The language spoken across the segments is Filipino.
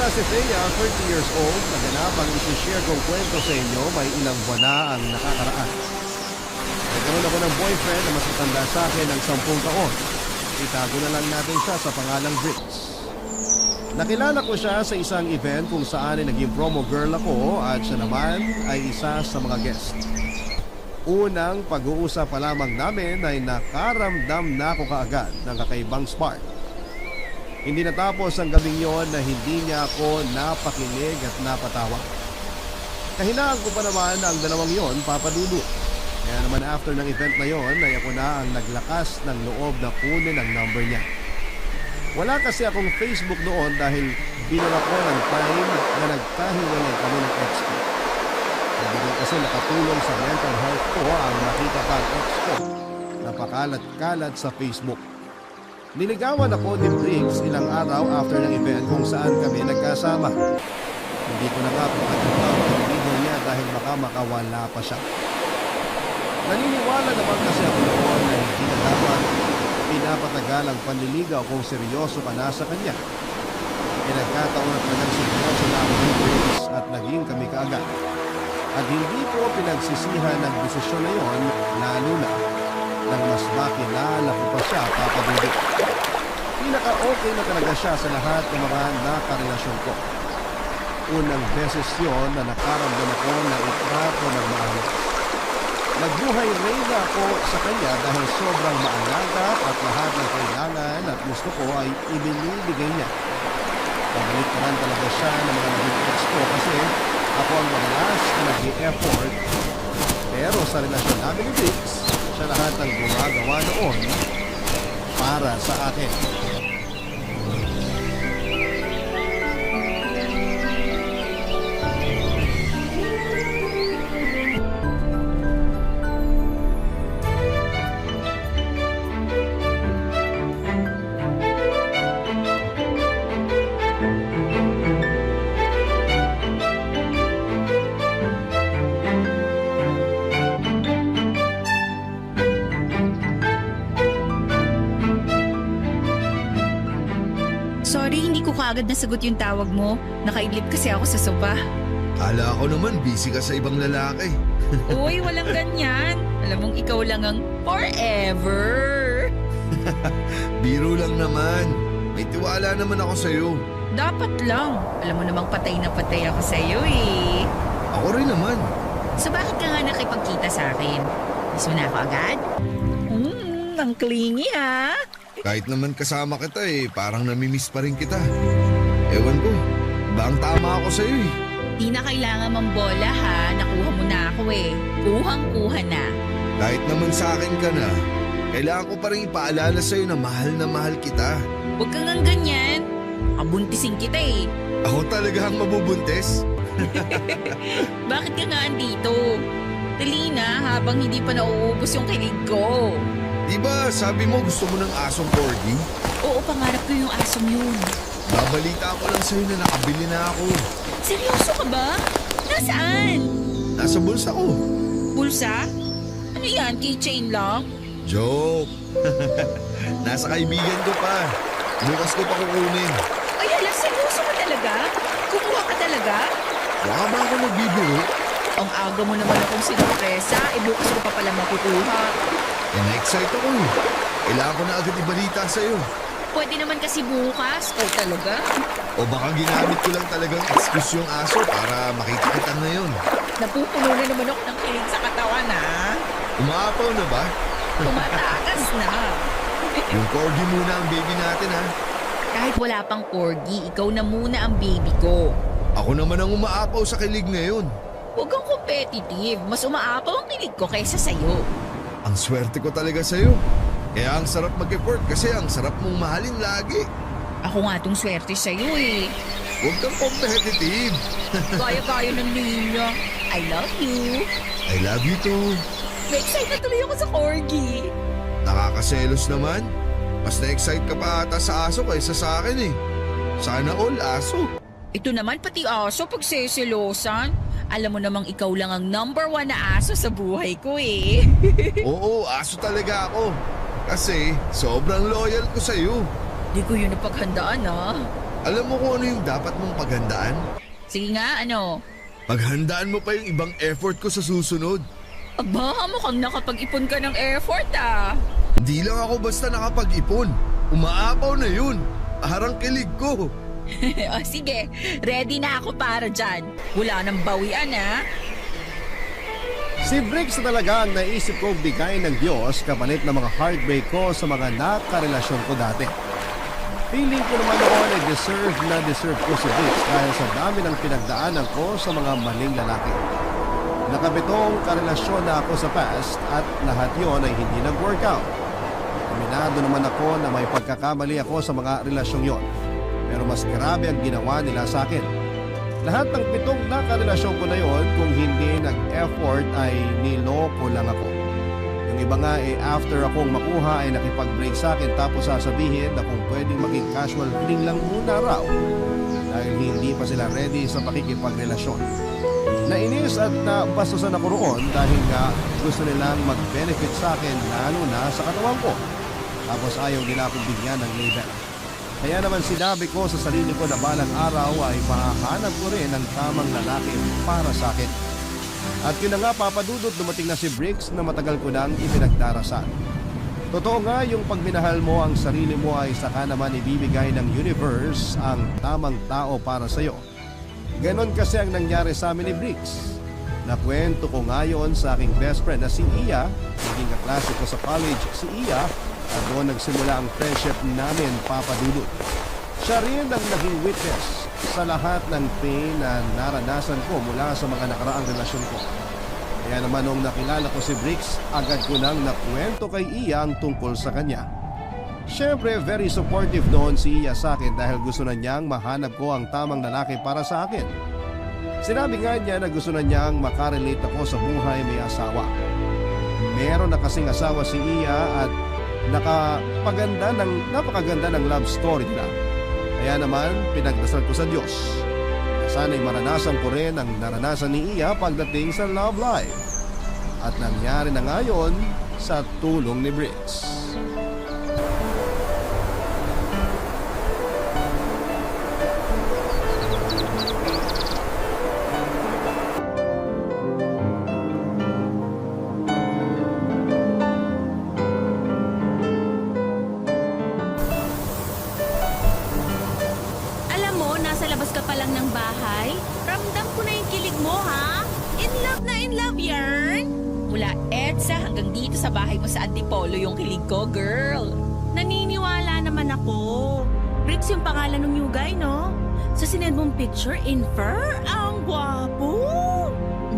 nga si Thea, 30 years old. Naganap ang isi-share kong kwento sa inyo. May ilang buwan na ang nakakaraan. Nagkaroon ako ng boyfriend na mas matanda sa akin ng 10 taon. Itago na lang natin siya sa pangalang Briggs. Nakilala ko siya sa isang event kung saan ay naging promo girl ako at siya naman ay isa sa mga guest. Unang pag-uusap pa lamang namin ay nakaramdam na ako kaagad ng kakaibang spark. Hindi natapos ang gabing yon na hindi niya ako napakinig at napatawa. Kahinaan ko pa naman ang dalawang yon, papadudot. Kaya naman after ng event na yon ay ako na ang naglakas ng loob na kunin ang number niya. Wala kasi akong Facebook noon dahil bilang ako ng time na nagkahiwalay kami ng ex ko. Hindi rin kasi nakatulong sa mental health ko ang nakita pa ang ex ko. Napakalat-kalat sa Facebook. Niligawan ako ni Briggs ilang araw after ng event kung saan kami nagkasama. Hindi ko na nga pagkakita ang pagbibihan niya dahil baka makawala pa siya. Naniniwala naman kasi ako noon na hindi na dapat pinapatagal ang panliligaw kung seryoso ka na sa kanya. Pinagkataon at seryoso na ako ni Briggs at naging kami kaagad. At hindi ko pinagsisihan ang desisyon na yon, lalo na nang mas makilala ko pa siya, papadudot. Pinaka-okay na talaga siya sa lahat ng mga nakarelasyon ko. Unang beses yon na nakaramdam ako na itrato ng maayos. Nagbuhay reyna ako sa kanya dahil sobrang maalaga at lahat ng kailangan at gusto ko ay ibinibigay niya. Pabalik-taran talaga siya ng mga naging ex ko kasi ako ang madalas na nag-i-effort. Pero sa relasyon namin ni Briggs, siya lahat ang gumagawa noon para sa akin. Sorry, hindi ko kaagad nasagot yung tawag mo. Nakaidlip kasi ako sa sopa. Kala ko naman busy ka sa ibang lalaki. Uy, walang ganyan. Alam mong ikaw lang ang forever. Biro lang naman. May tiwala naman ako sa'yo. Dapat lang. Alam mo namang patay na patay ako sa'yo eh. Ako rin naman. So bakit ka nga nakipagkita sa akin? Miss mo na ako agad? Ang clingy ha. Kahit naman kasama kita parang namimiss pa rin kita. Ewan ko, bang tama ako sa'yo eh. Di na kailangan mambola ha. Nakuha mo na ako eh. Kuhang-kuha na. Kahit naman sa akin ka na, kailangan ko pa rin ipaalala sa'yo na mahal kita. Huwag kang ang ganyan. Abuntisin kita eh. Ako talaga ang mabubuntis. Bakit ka nga andito? Dali na habang hindi pa nauubos yung kilig ko. Diba sabi mo gusto mo ng asong corgi? Oo, pangarap ko yung asong yun. Nabalita ko lang sa'yo na nakabili na ako. Seryoso ka ba? Nasaan? Nasa bulsa ko. Bulsa? Ano yan? Keychain lang? Joke. Nasa kaibigan ko pa. Bukas ko pa kukunin. Ay, hala, seryoso ka talaga? Kumuha ka talaga? Baka ba ako nagbibiro? Ang aga mo naman akong sinurpresa, bukas ko pa pala makukuha. Na-excite ako eh. Kailangan ko na agad ibalita sa'yo. Pwede naman kasi bukas. Ikaw talaga? O baka ginamit ko lang talagang excuse yung aso para makita kita ngayon. Napupuno na naman ako ng kilig sa katawan, ha? Umaapaw na ba? Tumatakas na. Yung corgi muna ang baby natin ha. Kahit wala pang corgi, ikaw na muna ang baby ko. Ako naman ang umaapaw sa kilig ngayon. Huwag kang competitive. Mas umaapaw ang kilig ko kaysa sa'yo. Ang swerte ko talaga sa'yo. Kaya ang sarap mag-effort kasi ang sarap mong mahalin lagi. Ako nga tong swerte sa'yo eh. Huwag kang competitive. Kaya-kaya ng niya. I love you. I love you too. Na-excite na tuloy ako sa corgi. Nakakaselos naman. Mas na-excite ka pa ata sa aso kaysa sa akin eh. Sana all aso. Ito naman pati aso pag seselosan. Alam mo namang ikaw lang ang #1 na aso sa buhay ko eh. Oo, aso talaga ako. Kasi sobrang loyal ko sa'yo. Di ko yun napaghandaan ha. Alam mo kung ano yung dapat mong paghandaan? Sige nga, ano? Paghandaan mo pa yung ibang effort ko sa susunod. Aba, mukhang nakapag-ipon ka ng effort ah. Hindi lang ako basta nakapag-ipon. Umaapaw na yun. Harang kilig ko. O sige, ready na ako para dyan. Wala nang bawian ah. Si Briggs na talaga ang naisip kong bigay ng Diyos kapalit ng mga heartbreak ko sa mga nakarelasyon ko dati. Feeling ko naman noon ay deserve ko si Briggs dahil sa dami ng pinagdaanan ko sa mga maling lalaki. Nakabitong karelasyon na ako sa past at lahat yon ay hindi nag-workout. Aminado naman ako na may pagkakamali ako sa mga relasyong yon. Pero mas grabe ang ginawa nila sa akin. Lahat ng 7 na karelasyon ko na yon, kung hindi nag-effort ay niloko lang ako. Yung iba nga after akong makuha ay nakipag-break sa akin tapos sasabihin na kung pwedeng maging casual fling lang muna raw dahil hindi pa sila ready sa pakikipagrelasyon. Nainis at nabastusan ako roon dahil nga gusto nilang mag-benefit sa akin lalo na sa katawan ko. Tapos ayaw nila akong bigyan ng label. Kaya naman sinabi ko sa sarili ko na balang araw ay mahahanap ko rin ang tamang lalaki para sa akin. At yun na nga papadudot, dumating na si Briggs na matagal ko nang ipinagdarasal. Totoo nga yung pagminahal mo ang sarili mo ay saka naman ibibigay ng universe ang tamang tao para sa'yo. Ganon kasi ang nangyari sa amin ni Briggs. Nakwento ko ngayon sa aking best friend na si Iya, naging kaklase ko sa college si Iya, at doon nagsimula ang friendship namin, Papa Dudut. Siya rin ang naging witness sa lahat ng pain na naranasan ko mula sa mga nakaraang relasyon ko. Kaya naman nung nakilala ko si Briggs, agad ko nang nakwento kay Iya ang tungkol sa kanya. Siyempre, very supportive noon si Iya sa akin dahil gusto na niyang mahanap ko ang tamang lalaki para sa akin. Sinabi nga niya na gusto na niyang makarelate ako sa buhay may asawa. Meron na kasing asawa si Iya at napakaganda ng love story nila. Kaya naman, pinagdasal ko sa Diyos na sana'y maranasan ko rin ang naranasan ni Iya pagdating sa love life. At nangyari na ngayon sa tulong ni Briggs. Sa bahay mo sa Antipolo yung kilig ko, girl. Naniniwala naman ako. Briggs yung pangalan ng new guy, no? Sa sinend mong picture, infer, ang gwapo.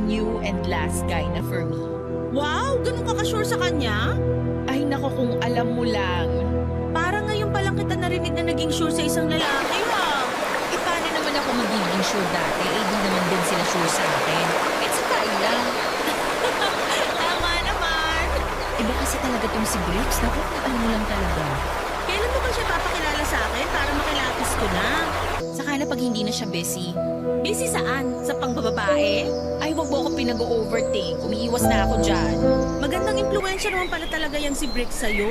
New and last guy na for me. Wow, ganun ka ka-sure sa kanya? Ay nako, kung alam mo lang. Parang ngayon pa lang kita narinig na naging sure sa isang lalaki, ha? Paano naman ako magiging sure dati? Di naman din sila sure sa akin. It's a try lang. Iba kasi talaga tong si Briggs. Naku, ano lang talaga. Kailan mo ba siya papakilala sa akin para makilapis ko na? Saka na pag hindi na siya busy. Busy saan? Sa pangbababae? Ay, wag mo ako pinag-overthink. Umiiwas na ako dyan. Magandang impluensya naman pala talaga yan si Briggs sa'yo.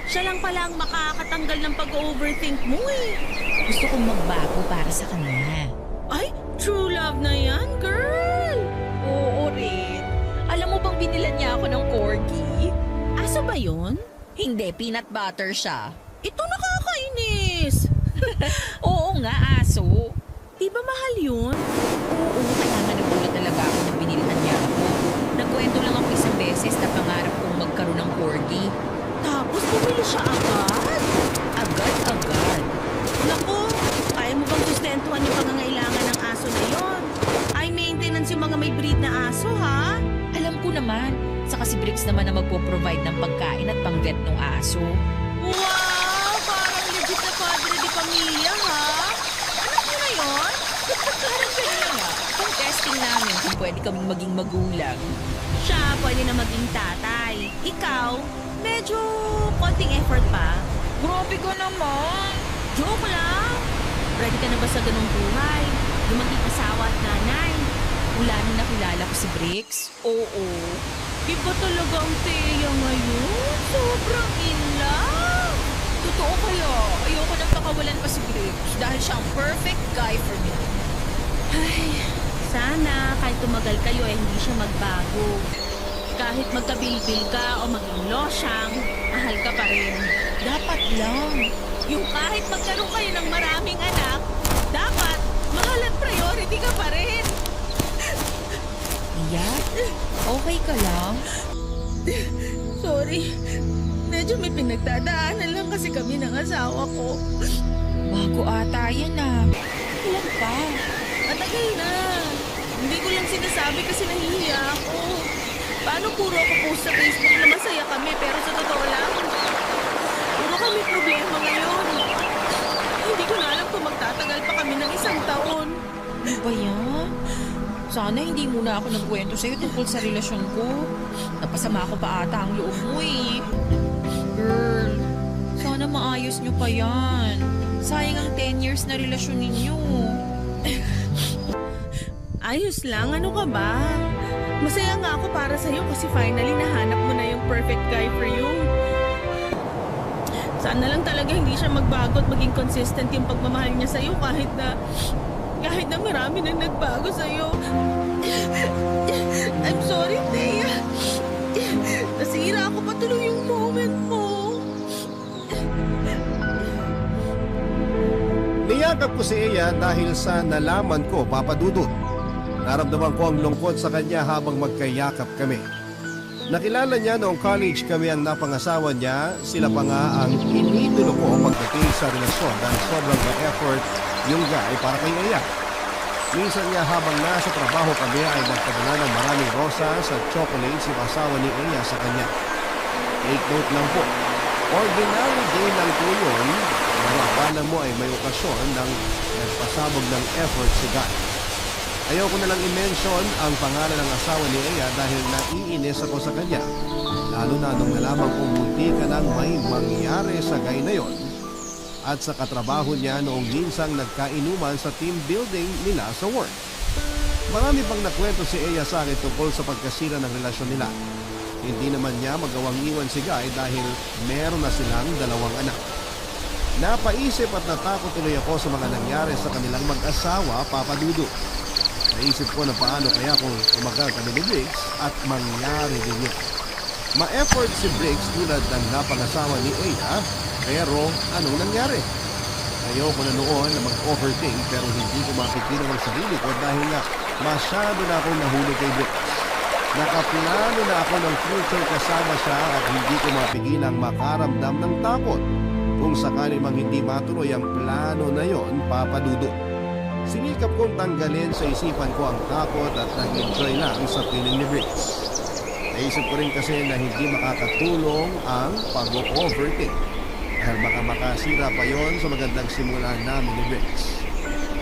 Siya lang pala ang makakatanggal ng pag-overthink mo eh. Gusto kong magbago para sa kanya. Ay, true love na yan, girl! Oo rin. Alam mo bang binilan niya ako ng corgi? Aso ba yun? Hindi, peanut butter siya. Ito nakakainis! Oo nga, aso. Di ba mahal yun? Oo, kaya nga nagulat talaga ako nung binilhan niya ako. Nagkwento lang ako isang beses na pangarap kong magkaroon ng corgi. Tapos bumili siya agad? Agad-agad. Naku, kaya mo bang sustentuhan yung pangangailangan ng aso na yon? High maintenance yung mga may breed na aso, ha? Alam ko naman. Saka si Briggs naman na magpo-provide ng pagkain at pang-vet ng aso. Wow! Parang legit na padre di pamilya, ha? Anak mo na yun? Parang ganyan nga. Pang testing namin kung pwede kaming maging magulang. Siya pwede na maging tatay. Ikaw, medyo konting effort pa. Grabe ka naman. Joke lang. Ready ka na ba sa ganung buhay? Yung maging asawa at nanay? Mula nung nakilala ko si Briggs, oo. Iba talaga ang Thea ngayon. Sobrang in love. totoo kaya, ayoko nang pakawalan pa si Briggs dahil siya ang perfect guy for me. Ay, sana kahit tumagal kayo ay hindi siya magbago. Kahit magkabilbil ka o maging losyang, mahal ka pa rin. Dapat lang. Yung kahit magkaroon kayo ng maraming anak, dapat mahal at priority ka pa rin. Iya, okay ka lang? Sorry, medyo may pinagdadaanan lang kasi kami ng asawa ko. Bago ata yan Ilan pa? Matagal na. Hindi ko lang sinasabi kasi nahihiya ako. Paano puro ako post sa Facebook na masaya kami pero sa totoo lang, puro kami problema ngayon. Hindi ko na alam kung magtatagal pa kami ng 1 taon. Ano ba yan? Sana hindi muna ako nagkwento sa'yo tungkol sa relasyon ko. Napasama ko pa ata ang loob mo Girl, sana maayos nyo pa yan. Sayang ang 10 years na relasyon ninyo. Ayos lang, ano ka ba? Masaya nga ako para sa'yo kasi finally nahanap mo na yung perfect guy for you. Sana lang talaga hindi siya magbago at maging consistent yung pagmamahal niya sa'yo kahit na marami nang nagbago sa'yo. I'm sorry, Thea. Nasira ako pa tuloy yung moment mo. Niyakap ko si Eya dahil sa nalaman ko, Papa Dudut. Naramdaman ko ang lungkot sa kanya habang magkayakap kami. Nakilala niya noong college kami ang napangasawa niya, sila pa nga ang inidulo ko pagdating sa relasyon dahil sobrang ma-effort yung guy para kay Eya. Minsan nga habang nasa trabaho kami ay nagpadala ng maraming rosas at chocolates yung asawa ni Eya sa kanya. Take note lang po, ordinary day lang po yun, akala mo ay may okasyon ng nagpasabog ng effort si guy. Ayoko na lang i-mention ang pangalan ng asawa ni Eya dahil naiinis ako sa kanya. Lalo na nung nalaman kong munti ka nang may mangyari sa guy na yon. At sa katrabaho niya noong minsang nagkainuman sa team building nila sa work. Marami pang nakwento si Eya sa akin tungkol sa pagkasira ng relasyon nila. Hindi naman niya magawang iwan si Guy dahil meron na silang 2 anak. Napaisip at natakot tuloy ako sa mga nangyari sa kanilang mag-asawa, Papa Dudu. Naisip ko na paano kaya kung tumagal kami ni Briggs at mangyari din yun. Ma-effort si Briggs tulad ng napangasawa ni Eya, pero anong nangyari? Ayoko na noon na mag-overthink pero hindi ko mapigilan ang sarili ko dahil nga masyado na akong nahulog kay Briggs. Nakaplano na ako ng future kasama siya at hindi ko mapigilang makaramdam ng takot kung sakali mang hindi matuloy ang plano na yon, Papa Dudu. Sinikap kong tanggalin sa isipan ko ang takot at nag-enjoy lang sa piling ni Briggs. Naisip ko rin kasi na hindi makakatulong ang pag-overthink dahil baka makasira pa yon sa magandang simula namin ni Briggs.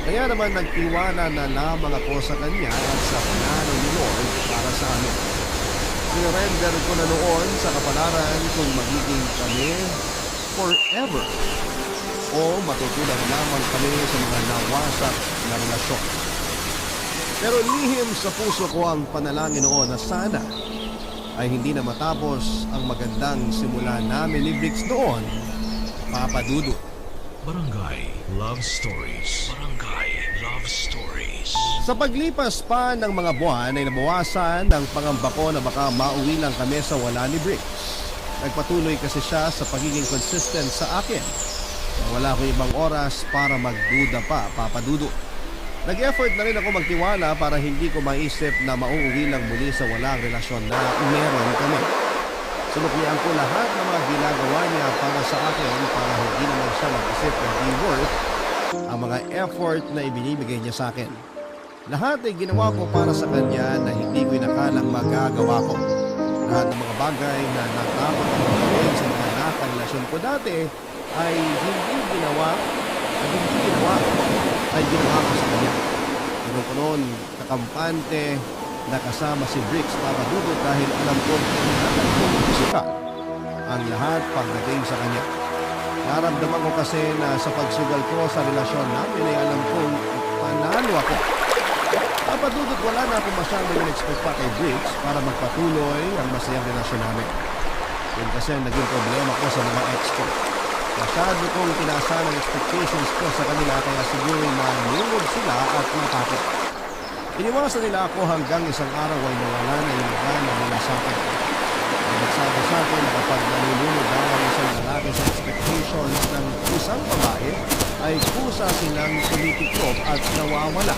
Kaya naman nagtiwala na lamang ako sa kanya at sa plano ni Lord para sa amin. Sinurrender ko na noon sa kapalaran kung magiging kami forever o matutunan lamang kami sa mga nawasak na relasyon. Pero lihim sa puso ko ang panalangin noon na sana ay hindi na matapos ang magandang simula namin ni Briggs noon, Papa Dudu. Barangay Love Stories. Barangay Love Stories. Sa paglipas pa ng mga buwan ay nabawasan ang pangamba ko na baka mauwi lang kami sa wala ni Briggs. Nagpatuloy kasi siya sa pagiging consistent sa akin. Wala ko ibang oras para magduda pa, Papa Dudu. Nag-effort na rin ako magtiwala para hindi ko maisip na mauuwi lang muli sa walang relasyon na meron kami. Sinuklian ko lahat ng mga ginagawa niya para sa akin para hindi naman siya mag-isip na di worth ang mga effort na ibinibigay niya sa akin. Lahat ay ginawa ko para sa kanya na hindi ko inakalang magagawa ko. Lahat ng mga bagay na natapos ko gawin sa mga nakarelasyon ko dati ay hindi ginawa ko sa kanya. Pero ko noon, kakampante, nakasama si Briggs, Papa Dudu dahil alam ko sukat ang lahat pagdating sa kanya. Naramdaman ko kasi na sa pagsugal ko sa relasyon namin ay alam kong panalo ako. Papa Dudu, wala na akong masyadong in-expect pa kay Briggs para magpatuloy ang masayang relasyon namin. Yun kasi ang naging problema ko sa mga ex ko. Masyado kong tinaasa ng expectations ko sa kanila kaya siguro manungod sila at matakot. Iniwasan nila ako hanggang isang araw ay nawala na yung gana nila sa akin. Ang nagsabi sa akin na kapag nalulunod daw ang isang lalaki sa expectations ng isang babae, ay kusa silang tumitiklop at nawawala.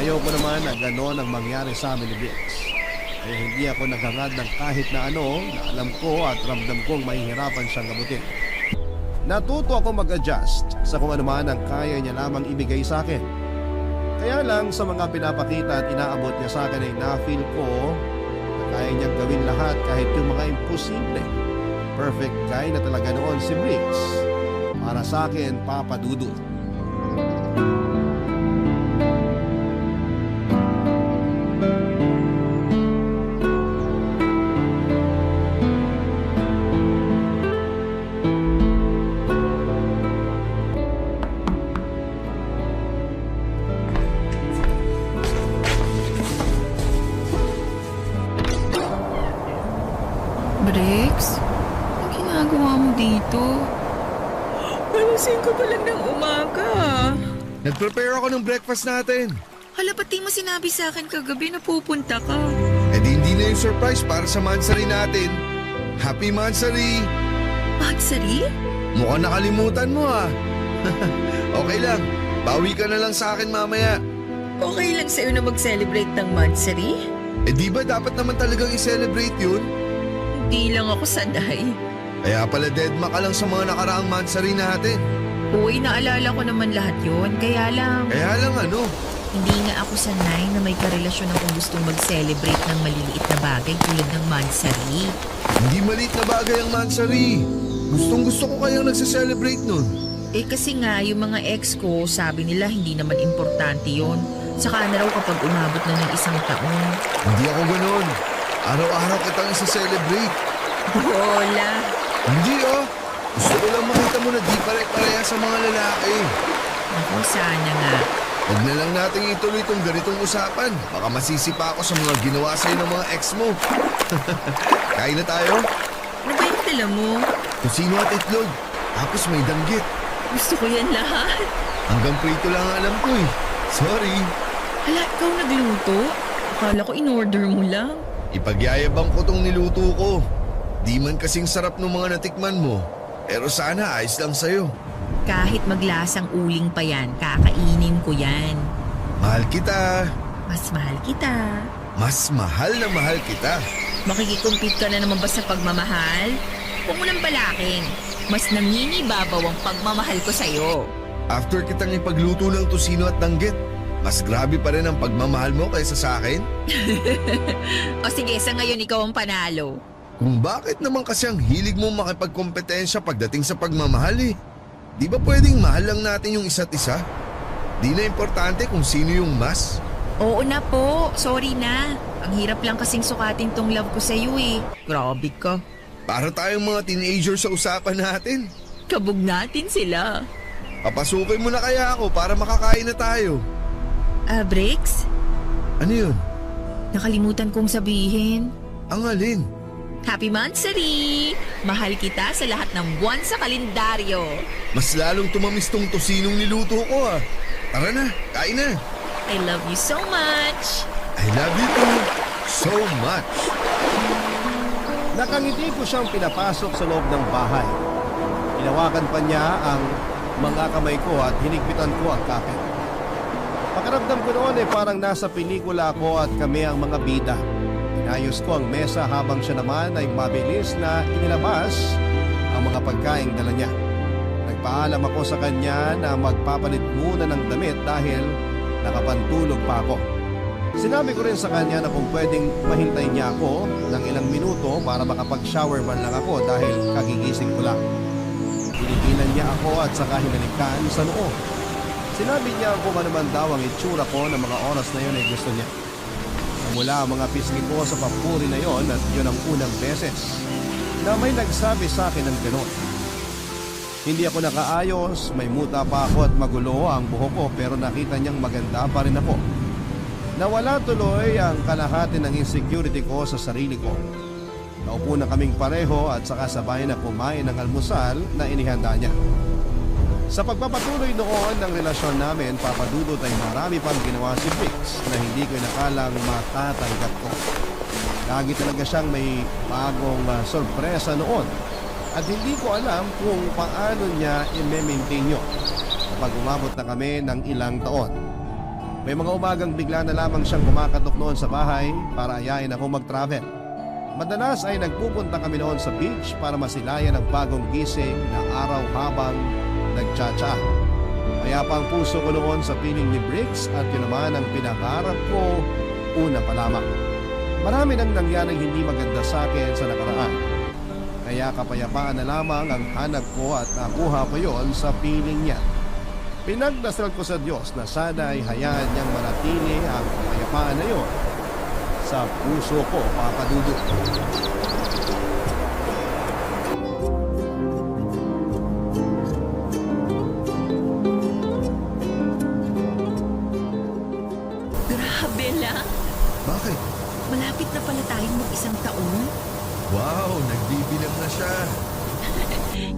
Ayoko naman na gano'n ang mangyari sa amin ni Briggs. Kaya hindi ako naghangad ng kahit na ano na alam ko at ramdam kong mahihirapan siyang gamutin. Natuto ako mag-adjust sa kung ano man ang kaya niya lamang ibigay sa akin. Kaya lang sa mga pinapakita at inaabot niya sa akin ay na-feel ko na kaya niyang gawin lahat kahit yung mga imposible. Perfect guy na talaga noon si Briggs. Para sa akin, Papa Dudut. Briggs? Anong ginagawa mo dito? Alas 5 pa lang ng umaga. Nag-prepare ako ng breakfast natin. Hala, pati mo sinabi sa akin kagabi na pupunta ka. Eh di hindi na yung surprise para sa Mansari natin. Happy Mansari! Magsari? Mukhang nakalimutan mo ah. Okay lang, bawi ka na lang sa akin mamaya. Okay lang sa'yo na mag-celebrate ng Magsari? Eh di ba dapat naman talagang i-celebrate yun? Hindi lang ako sanay. Kaya pala deadma ka lang sa mga nakaraang Mansari natin. Uy, naalala ko naman lahat yon. Kaya lang, Ano? hindi nga ako sanay na may karelasyon akong gustong mag-celebrate ng maliliit na bagay tulad ng Magsari. Hindi maliit na bagay ang Mansari. Gustong gusto ko kayang nagse-celebrate nun. Eh kasi nga, yung mga ex ko, sabi nila hindi naman importante yon. Saka na raw kapag umabot na ng 1 taon. Hindi ako ganun. Araw-araw kitang isa-celebrate. Hola! Hindi ah. Gusto ko lang makita mo na di pare-pareha sa mga lalaki. Ako, sana nga. Huwag na lang natin ituloy itong ganitong usapan. Baka masisipa ako sa mga ginawa sa'yo ng mga ex mo. Kain na tayo? Ano ba yung dala mo? Kusino at itlog. Tapos may danggit. Gusto ko yan lahat. Hanggang prito lang ang alam ko eh. Sorry. Hala, ikaw nagluto? Akala ko in-order mo lang. Ipagyayabang ko tong niluto ko. Di man kasing sarap ng mga natikman mo. Pero sana ayos lang sa'yo. Kahit maglasang uling pa yan, kakainin ko yan. Mahal kita. Mas mahal kita. Mas mahal na mahal kita. Makikikumpit ka na naman ba sa pagmamahal? Huwag mo nang balaking. Mas nangingibabaw ang pagmamahal ko sa'yo. After kitang ipagluto ng tusino at danggit, mas grabe pa rin ang pagmamahal mo kaysa sa akin? O sige, sa ngayon ikaw ang panalo. Kung bakit naman kasi ang hilig mo makipagkompetensya pagdating sa pagmamahal eh. Di ba pwedeng mahal lang natin yung isa't isa? Di na importante kung sino yung mas. Oo na po, sorry na. Ang hirap lang kasing sukatin tong love ko sa'yo eh. Grabe ka. Para tayong mga teenager sa usapan natin. Kabog natin sila. Papasukin mo na kaya ako para makakain na tayo. Briggs? Ano yun? Nakalimutan kong sabihin. Ang alin? Happy Mansari! Mahal kita sa lahat ng buwan sa kalendaryo. Mas lalong tumamis tong tosinong niluto ko ah. Tara na, kain na. I love you so much. I love you too so much. Nakangiti ko siyang pinapasok sa loob ng bahay. Hinawakan pa niya ang mga kamay ko at hinigpitan ko ang kapit. Pakiramdam ko noon ay parang nasa pelikula ako at kami ang mga bida. Inayos ko ang mesa habang siya naman ay mabilis na inilabas ang mga pagkaing dala niya. Nagpaalam ako sa kanya na magpapalit muna ng damit dahil nakapantulog pa ako. Sinabi ko rin sa kanya na kung pwedeng mahintay niya ako ng ilang minuto para makapag-shower man lang ako dahil kagigising ko lang. Pinigilan niya ako at saka hinalikan sa noo. Sinabi niya kung ano man daw ang itsura ko ng mga oras na yun ay gusto niya. Mula ang mga pisngi ko sa papuri na yon at yun ang unang beses na may nagsabi sa akin ng gano'n. Hindi ako nakaayos, may muta pa ako at magulo ang buhok ko pero nakita niyang maganda pa rin ako. Nawala tuloy ang kalahati ng insecurity ko sa sarili ko. Naupo na kaming pareho at saka sabay na kumain ng almusal na inihanda niya. Sa pagpapatuloy noon ng relasyon namin, papadudot ay marami pang ginawa si Briggs na hindi ko inakalang matatanggap ko. Lagi talaga siyang may bagong sorpresa noon at hindi ko alam kung paano niya i-maintain yun kapag umabot na kami ng ilang taon. May mga umagang bigla na lamang siyang kumakatok noon sa bahay para ayain ako mag-travel. Madalas ay nagpupunta kami noon sa beach para masilayan ang bagong gising na araw habang nagtsatsa. Kaya pa ang puso ko noon sa piling ni Briggs at yun naman ang pinangarap ko una pa lamang. Marami nang nangyaring hindi maganda sa akin sa nakaraan. Kaya kapayapaan na lamang ang hanap ko at nakuha ko yon sa piling niya. Pinagdasal ko sa Diyos na sana ay hayaan niyang manatili ang kapayapaan na yon sa puso ko, Papa Dudut. Grabe lang. Bakit? Malapit na pala tayong mag-isang taon. Wow, nagbibilang na siya.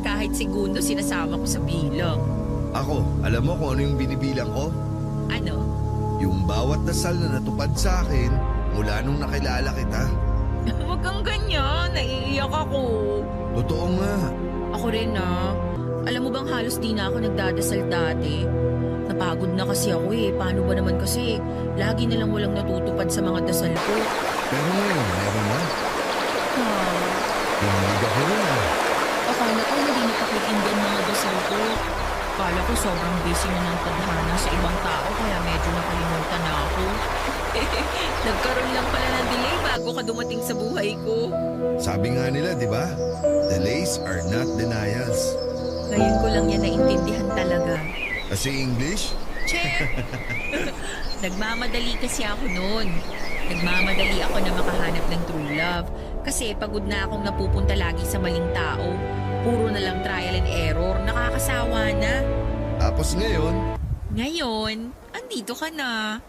Kahit segundo sinasama ko sa bilang. Ako, alam mo kung ano yung binibilang ko? Ano? Yung bawat dasal na natupad sa akin mula nung nakilala kita. Huwag kang ganyan. Naiiyak ako. Totoo nga. Ako rin Alam mo bang halos di na ako nagdadasal dati? Napagod na kasi ako Paano ba naman kasi lagi na lang walang natutupad sa mga dasal ko. Pero ngayon, meron na. Tingnig ako na. Akala ko hindi napakikinggan mga dasal ko. Akala ko sobrang busy na ng tadhana sa ibang tao kaya medyo nakalimutan na ako. Nagkaroon lang pala ng delay bago ka dumating sa buhay ko. Sabi nga nila, di ba? Delays are not denials. Ngayon ko lang yan naintindihan talaga. Kasi English? Che! Nagmamadali kasi ako noon. Nagmamadali ako na makahanap ng true love. Kasi pagod na akong napupunta lagi sa maling tao. Puro na lang trial and error. Nakakasawa na. Tapos ngayon, Ngayon, andito ka na.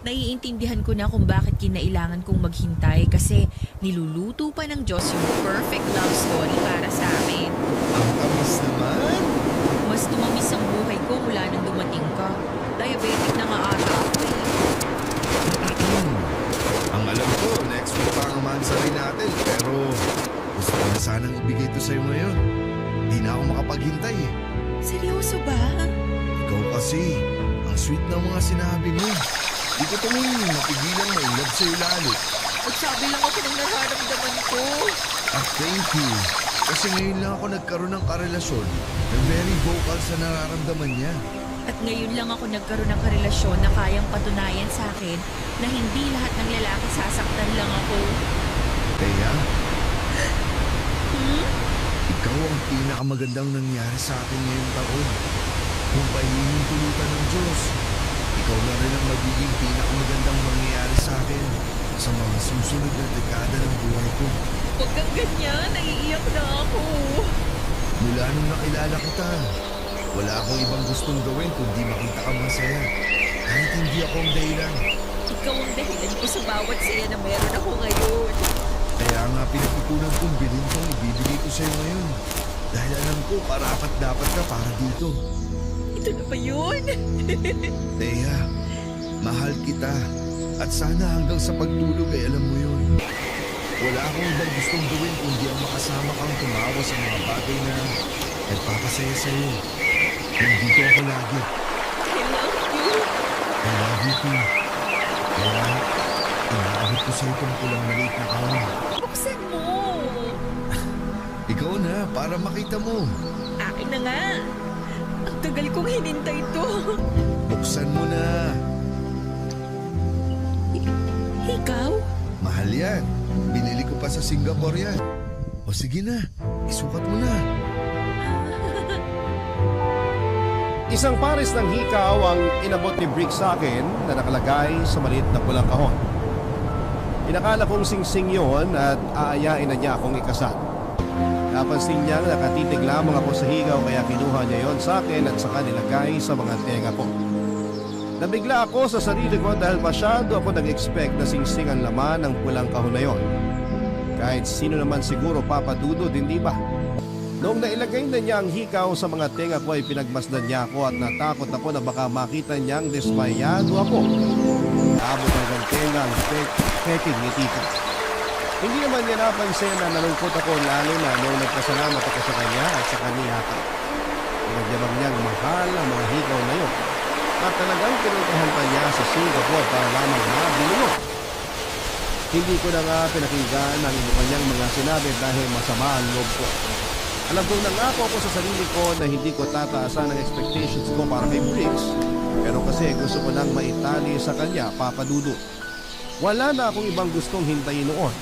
Naiintindihan ko na kung bakit kinailangan kong maghintay kasi niluluto pa ng Diyos yung perfect love story para sa amin. ang tamis naman. Mas tumamis ang buhay ko mula nang dumating ka. Diabetic na nga ata ako Ang alam ko, next week pa ang mansari natin. Pero gusto ko na sanang ibigay ito sa'yo ngayon. Di na ako makapaghintay Seryoso ba? Ikaw kasi, ang sweet ng mga sinabi mo. Di ko tumingin mapigilan may love sa'yo lalo. Nagsabi lang ako ng nararamdaman ko. Thank you. Kasi ngayon lang ako nagkaroon ng karelasyon na very vocal sa nararamdaman niya. At ngayon lang ako nagkaroon ng karelasyon na kayang patunayan sa akin na hindi lahat ng lalaki sasaktan lang ako. Kaya, ikaw ang pinakamagandang nangyari sa akin ngayong taon. Kung pahihing tulutan ng Diyos, ikaw na rin ang magiging pinakamagandang mangyayari sa akin sa mga susunod na dekada ng buhay ko. Huwag kang ganyan, naiiyak na ako. Mula nung nakilala kita, wala akong ibang gustong gawin kundi makita ka masaya. Kahit hindi ako ang dahilan. Ikaw ang dahilan ko sa bawat saya na meron ako ngayon. Kaya nga pinagkukunan kong bilhin kong ibibigay ko sa'yo ngayon. Dahil alam ko, karapat dapat ka para dito. Ito na ba yun? Thea, mahal kita. At sana hanggang sa pagtulog ay alam mo yun. Wala akong ibang gustong gawin kundi ang makasama kang tumawa sa mga bagay na nagpapasaya sa'yo. Nandito ako lagi. I love you. I love you too. Kaya, inaabot ko sa'yo itong pulang maliit na kahon. Buksan mo. Ikaw na, para makita mo. Akin na nga. Ang tagal kong hinintay to. Buksan mo na. Ikaw? Mahal yan. Binili ko pa sa Singapore yan. O sige na, isukat mo na. Isang pares ng hikaw ang inabot ni Briggs sa akin na nakalagay sa maliit na pulang kahon. Inakala kong singsing yon at aayain na niya akong ikasal. Napansin niyang nakatitig lamang ako sa higaw kaya kinuha niya yon sa akin at saka nilagay sa mga tenga ko. Nabigla ako sa sarili ko dahil masyado ako nag-expect na singsing ang laman ng pulang kahon na yon. Kahit sino naman siguro papadudod, hindi ba? Noong nailagay na niya ang hikaw sa mga tenga ko ay pinagmasdan niya ako at natakot ako na baka makita niyang dismayado ako. Naabot hanggang tenga ang peking ni Tita. Hindi naman niya napansin na nalungkot ako lalo na noong nagpasalamat ako sa kanya at sa kanya ako. Pinagyabang niyang mahal ang mga hikaw na yun at talagang pinuntahan pa niya sa Singapore para lamang mabili mo. Hindi ko na nga pinakinggan ang kanyang mga sinabi dahil masama ang loob ko. Alam kong nangako ako sa sarili ko na hindi ko tataasan ang expectations ko para kay Briggs, pero kasi gusto ko nang maitali sa kanya, Papa Dudut. Wala na akong ibang gustong hintayin noon.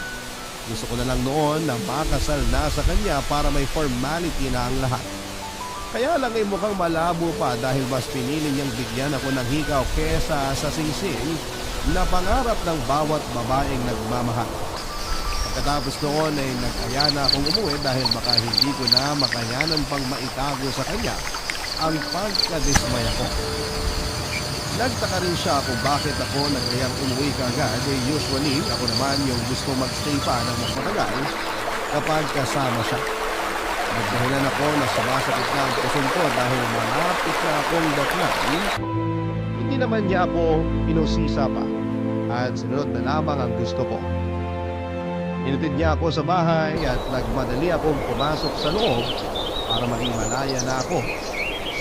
Gusto ko na lang noon na makasal na sa kanya para may formality na ang lahat. Kaya lang ay mukhang malabo pa dahil mas pinili niyang bigyan ako ng hikaw kesa sa singsing na pangarap ng bawat babaeng nagmamahal. Pagkatapos noon ay nag-aya na akong umuwi dahil baka hindi ko na makayanan pang maitago sa kanya ang pagkadismaya ko. Nagtaka rin siya kung bakit ako nag-ayang umuwi kaagad eh usually ako naman yung gusto magstay pa ng mas matagal kapag kasama siya. Nagdahilan ako na sumasakit na ang pusong ko dahil malapit na akong datnan. Hindi naman niya ako pinusisa pa at sinunod na lamang ang gusto ko. Inutid niya ako sa bahay at nagmadali akong pumasok sa loob para maging malaya na ako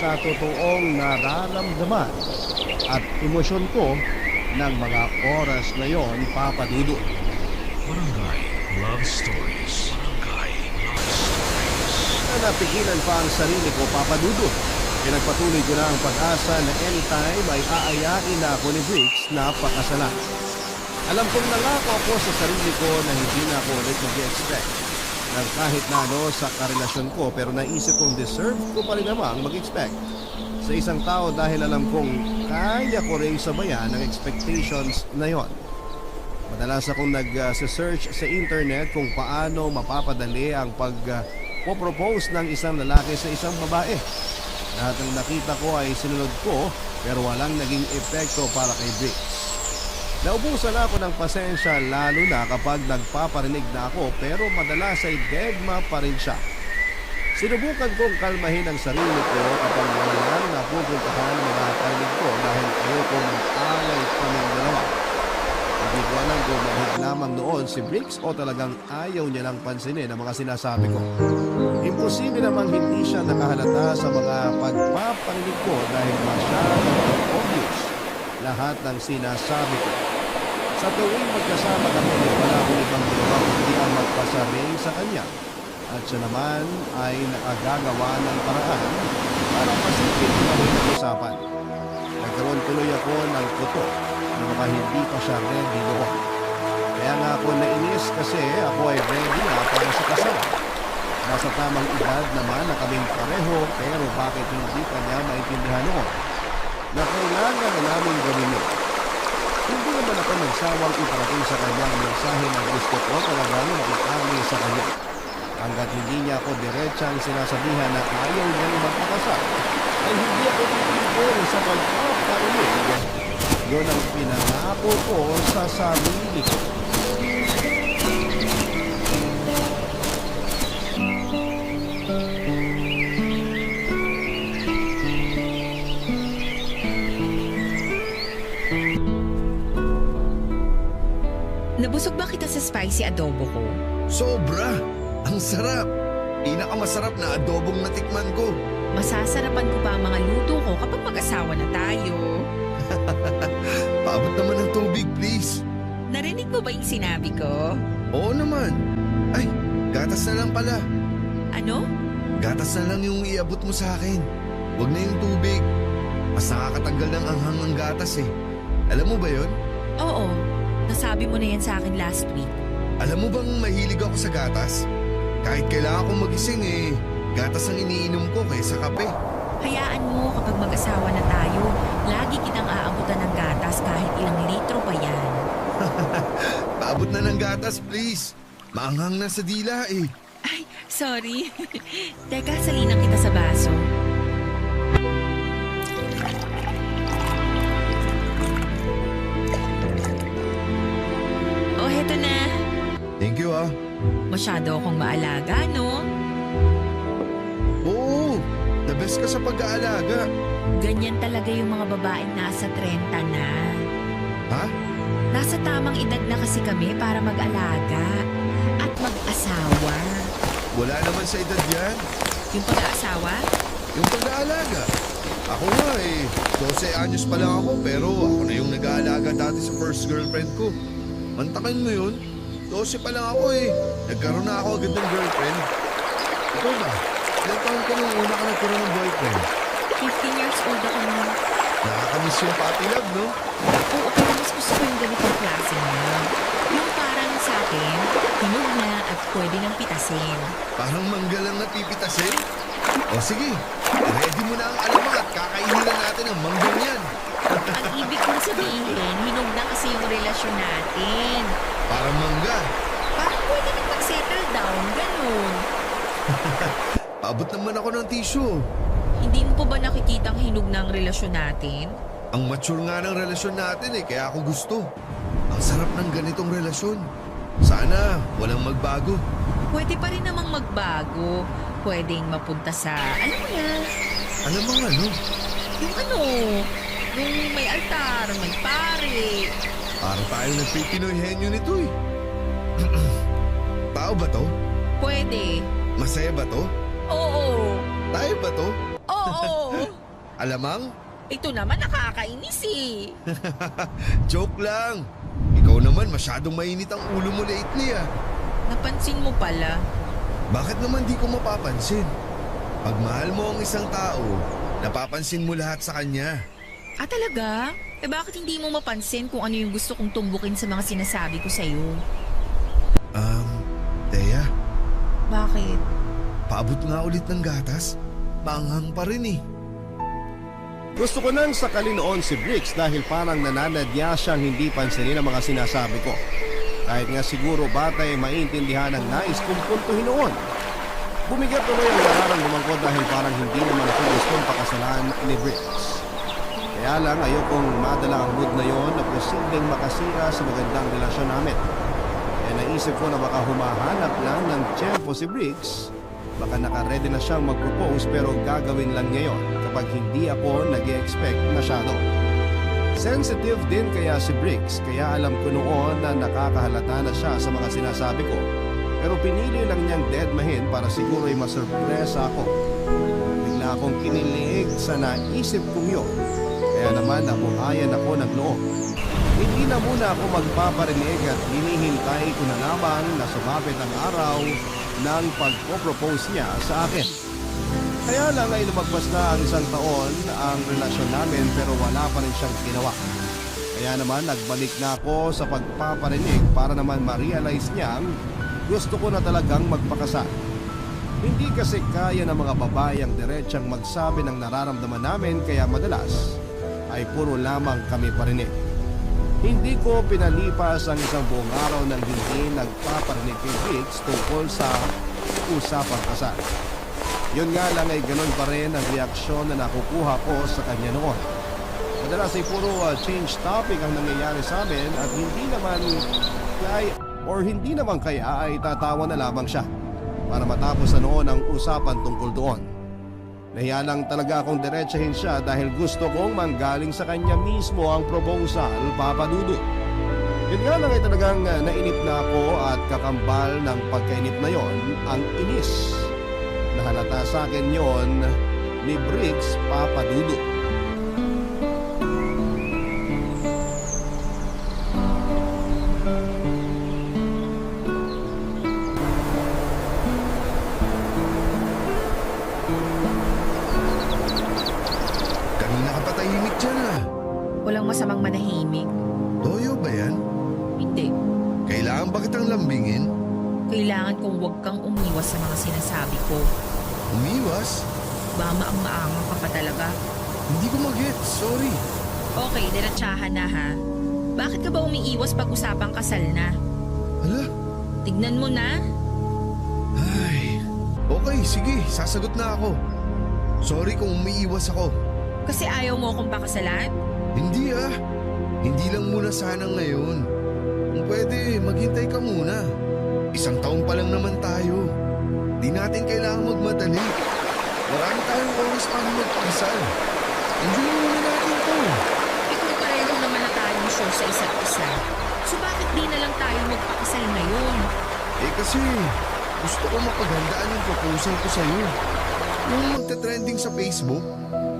sa totoong nararamdaman at emosyon ko ng mga oras na yon, Papa Dudut. Barangay Love Stories. Barangay Love Stories. Na napigilan pa ang sarili ko, Papa Dudut. Pinagpatuloy ko na ang pag-asa na anytime ay aayain na ako ni Briggs na pakasalan. Alam kong nangako ako sa sarili ko na hindi na ako ulit mag-expect ng kahit na ano sa karelasyon ko, pero naisip kong deserve ko pa rin namang mag-expect sa isang tao dahil alam kong kaya ko rin sabayan ang expectations na yon. Madalas akong nag-search sa internet kung paano mapapadali ang pag-propose ng isang lalaki sa isang babae. Lahat ng nakita ko ay sinunod ko pero walang naging epekto para kay Briggs. Naubusan ako ng pasensya lalo na kapag nagpaparinig na ako pero madalas ay deadma pa rin siya. Sinubukan kong kalmahin ang sarili ko kapag walang napupuntahan mga parinig ko dahil ayoko mag-alay kaming dalawa. Hindi ko alam kung mahig lamang noon si Briggs o talagang ayaw niya lang pansinin ang mga sinasabi ko. Imposible namang hindi siya nakahalata sa mga pagpaparinig ko dahil masyadong obvious lahat ng sinasabi ko. Sa tuwing magkasama kami, wala akong ibang ginawa kundi ang magpasaring sa kanya. At siya naman ay nakagagawa ng paraan para masipit kami ng usapan. Nagkaroon tuloy ako ng puto na baka hindi pa siya ready doon. Kaya nga ako nainis kasi ako ay ready na para sa kasal. Nasa tamang edad naman na kaming pareho pero bakit hindi pa niya maintindihan noon na kailangan na namin gawin yun. Hindi naman ako nagsawang iparating sa kanya ang mensahe na gusto ko talagang makitali sa kanya. Hanggat hindi niya ako diretsang sinasabihan na ayaw niyang magpakasal, ay hindi ako titigil sa pagpaparinig. Yun ang pinangako ko sa sarili ko. Nabusog ba kita sa spicy adobo ko? Sobra! Ang sarap! Pinakamasarap na adobong natikman ko. Masasarapan ko pa ang mga luto ko kapag mag-asawa na tayo. Paabot naman ng tubig, please. Narinig mo ba yung sinabi ko? Oo naman. Ay, gatas na lang pala. Ano? Gatas na lang yung iabot mo sa akin. Huwag na yung tubig. Mas nakakatanggal ng anghang ng gatas eh. Alam mo ba yon? Oo. Nasabi mo na yan sa akin last week. Alam mo bang mahilig ako sa gatas? Kahit kailangan kong magising eh, gatas ang iniinom ko kaysa kape. Hayaan mo kapag mag-asawa na tayo, lagi kitang aabutan ng gatas kahit ilang litro pa yan. Paabot na ng gatas, please. Maanghang na sa dila eh. Ay, sorry. Teka, salinan kita sa baso. Oh, heto na. Thank you ah. masyado akong maalaga, no? Oo, the best ka sa pag-aalaga. Ganyan talaga yung mga babaeng nasa 30 na. Ha? Nasa tamang edad na kasi kami para mag-alaga at mag-asawa. Wala naman sa edad yan. Yung pag-aasawa? Yung pag-aalaga. Ako nga 12 anyos pa lang ako pero ako na yung nag-aalaga dati sa first girlfriend ko. Mantakin mo yun? 12 pa lang ako Nagkaroon na ako agad ng girlfriend. Ikaw ba? Ilang taon ka nung una ka nagkaroon ng boyfriend? 15 years old ako nun. Nakakamiss yung puppy love, no? Oo, pero mas gusto ko yung ganitong klase niya. Yung parang sa akin, hinog na at pwede nang pitasin. Parang mangga lang na pipitasin. O sige, ready mo na ang alamang at kakainin na natin ang manggang yan. Ang ibig kong sabihin, hinog na kasi yung relasyon natin. Parang mangga. Parang pwede nang mag-settle down, ganun. Paabot naman ako ng tissue. Hindi mo pa ba nakikita ang hinog na ang relasyon natin? Ang mature nga ng relasyon natin kaya ako gusto. Ang sarap ng ganitong relasyon. Sana walang magbago. Pwede pa rin namang magbago. Pwedeng mapunta sa, alam mo na, Alam mo ano? yung yung may altar, may pare. Para tayo nagpipinoy henyo nito Tao ba to? Pwede. Masaya ba to? Oo. Tayo ba to? Oo. Alamang? Ito naman nakakainis Joke lang. Ikaw naman masyadong mainit ang ulo mo lately Napansin mo pala. Bakit naman di ko mapapansin? Pag mahal mo ang isang tao, napapansin mo lahat sa kanya. Ah, talaga? Bakit hindi mo mapansin kung ano yung gusto kong tumbukin sa mga sinasabi ko sa'yo? Thea, Bakit? paabot nga ulit ng gatas. Maanghang pa rin Gusto ko nang sakalin noon si Bricks dahil parang nananadya siyang hindi pansinin ang mga sinasabi ko. Kahit nga siguro bata maintindihan ang nais kong puntuhin noon. Bumigat tuloy ang nararamdaman ko dahil parang hindi naman ako gustong pakasalan ni Bricks. Kaya lang ayokong madala ang mood na yon na posibleng makasira sa magandang relasyon namin. Kaya naisip ko na baka humahanap lang ng tiyempo si Bricks. Baka nakaredy na siyang mag-propose pero gagawin lang niya yon kapag hindi ako nag-expect masyado. Sensitive din kaya si Bricks kaya alam ko noon na nakakahalata na siya sa mga sinasabi ko. Pero pinili lang niyang deadmahin para siguro ay masurpresa ako. Bigla akong kinilig sa naisip kong yun. Kaya naman nabuhayan ako ng loob. Hindi na muna ako magpaparinig at hinihintay ko na lamang na sumapit ang araw ng pagpo-propose niya sa akin. Kaya lang ay lumagpas na ang 1 taon ang relasyon namin pero wala pa rin siyang ginawa. Kaya naman nagbalik na ako sa pagpaparinig para naman ma-realize niyang gusto ko na talagang magpakasal. Hindi kasi kaya ng mga babae ang diretsang magsabi ng nararamdaman namin kaya madalas ay puro lamang kami parinig. Hindi ko pinalipas ang 1 buong araw nang hindi nagpaparinig kay Bricks tungkol sa usapang kasal. Yun nga lang ay ganun pa rin ang reaksyon na nakukuha ko sa kanya noon. Madalas ay puro change topic ang nangyayari sa amin at hindi naman kaya ay tatawa na lamang siya para matapos na noon ang usapan tungkol doon. Nahiya lang talaga akong diretsahin siya dahil gusto kong manggaling sa kanya mismo ang proposal, Papa Dudu. Yun nga lang ay talagang nainip na ako at kakambal ng pagkainip na yon ang inis. Nahalata sa akin yon ni Bricks, Papa Dudu. Kanina ka pa tahimik dyan Walang masamang manahimik. Toyo ba yan? Hindi. Kailangan ba kitang lambingin? Kailangan kong huwag kang umiwas sa mga sinasabi ko. Umiwas? Baka maang-maangang ka pa talaga. Hindi ko mag-get, sorry. Okay, diretsahan na ha. Bakit ka ba umiiwas pag usapang kasal na? Hala, Tignan mo na. ay. Okay, sige, sasagot na ako. Sorry kung umiiwas ako. Kasi ayaw mo akong pakasalan? Hindi Hindi lang muna sana ngayon. Kung pwede, maghintay ka muna. Isang taon pa lang naman tayo. Di natin kailangan magmadali. Marami tayong oras para magpakasal. Enjoy muna natin to. Eh kung pareho naman na tayong sure sa isa't isa, so bakit di na lang tayo magpakasal ngayon? Eh kasi gusto ko mapaghandaan yung proposal ko sa'yo. Yung magta-trending sa Facebook.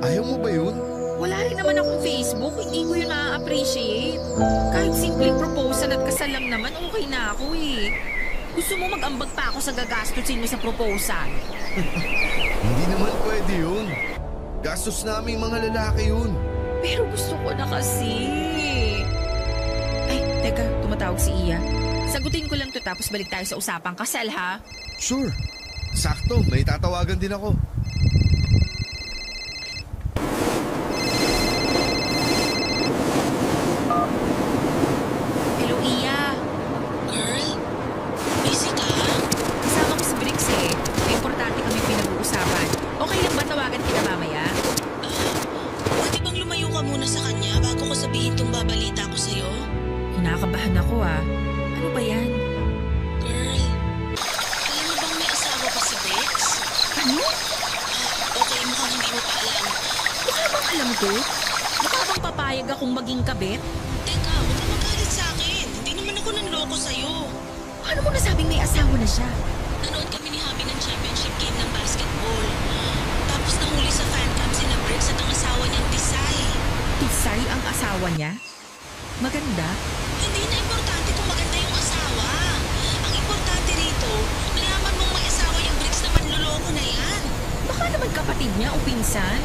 Ayaw mo ba yun? Wala rin naman akong Facebook, hindi ko yun na-appreciate. Kahit simple proposal at kasal lang naman, okay na ako eh. Gusto mo mag-ambag pa ako sa gagastusin mo sa proposal? Hindi naman pwede yun. Gastos namin mga lalaki yun. Pero gusto ko na kasi. Ay, teka, tumatawag si Iya. Sagutin ko lang to tapos balik tayo sa usapang kasal ha. Sure. Sakto, may tatawagan din ako. Hello, Iya. Girl, busy ka? Kasama ko si Brix eh. May importante kami pinag-uusapan. Okay lang ba tawagan kita mamaya? Pwede bang lumayo ka muna sa kanya bago ko sabihin tong babalita ko sa'yo? Kinakabahan ako ah. Ano ba yan? Girl, alam mo bang may asawa pa si Bex? Ano? Okay, mukhang hindi mo pa alam. Mukha bang alam ko? Mukha bang papayag akong maging kabit? Teka, huwag ka magalit sa akin. Hindi naman ako nanloko sa'yo. Paano mo nasabing may asawa na siya? Nanood kami ni Habi ng championship game ng basketball. Tapos nahuli sa fan cam sila Briggs at ang asawa niyang Tisay. Tisay ang asawa niya? Maganda? Hindi na importante kung maganda yung asawa. Ang importante rito, nalaman mong may asawa yung Briggs na manloloko na yan. Baka naman kapatid niya o pinsan.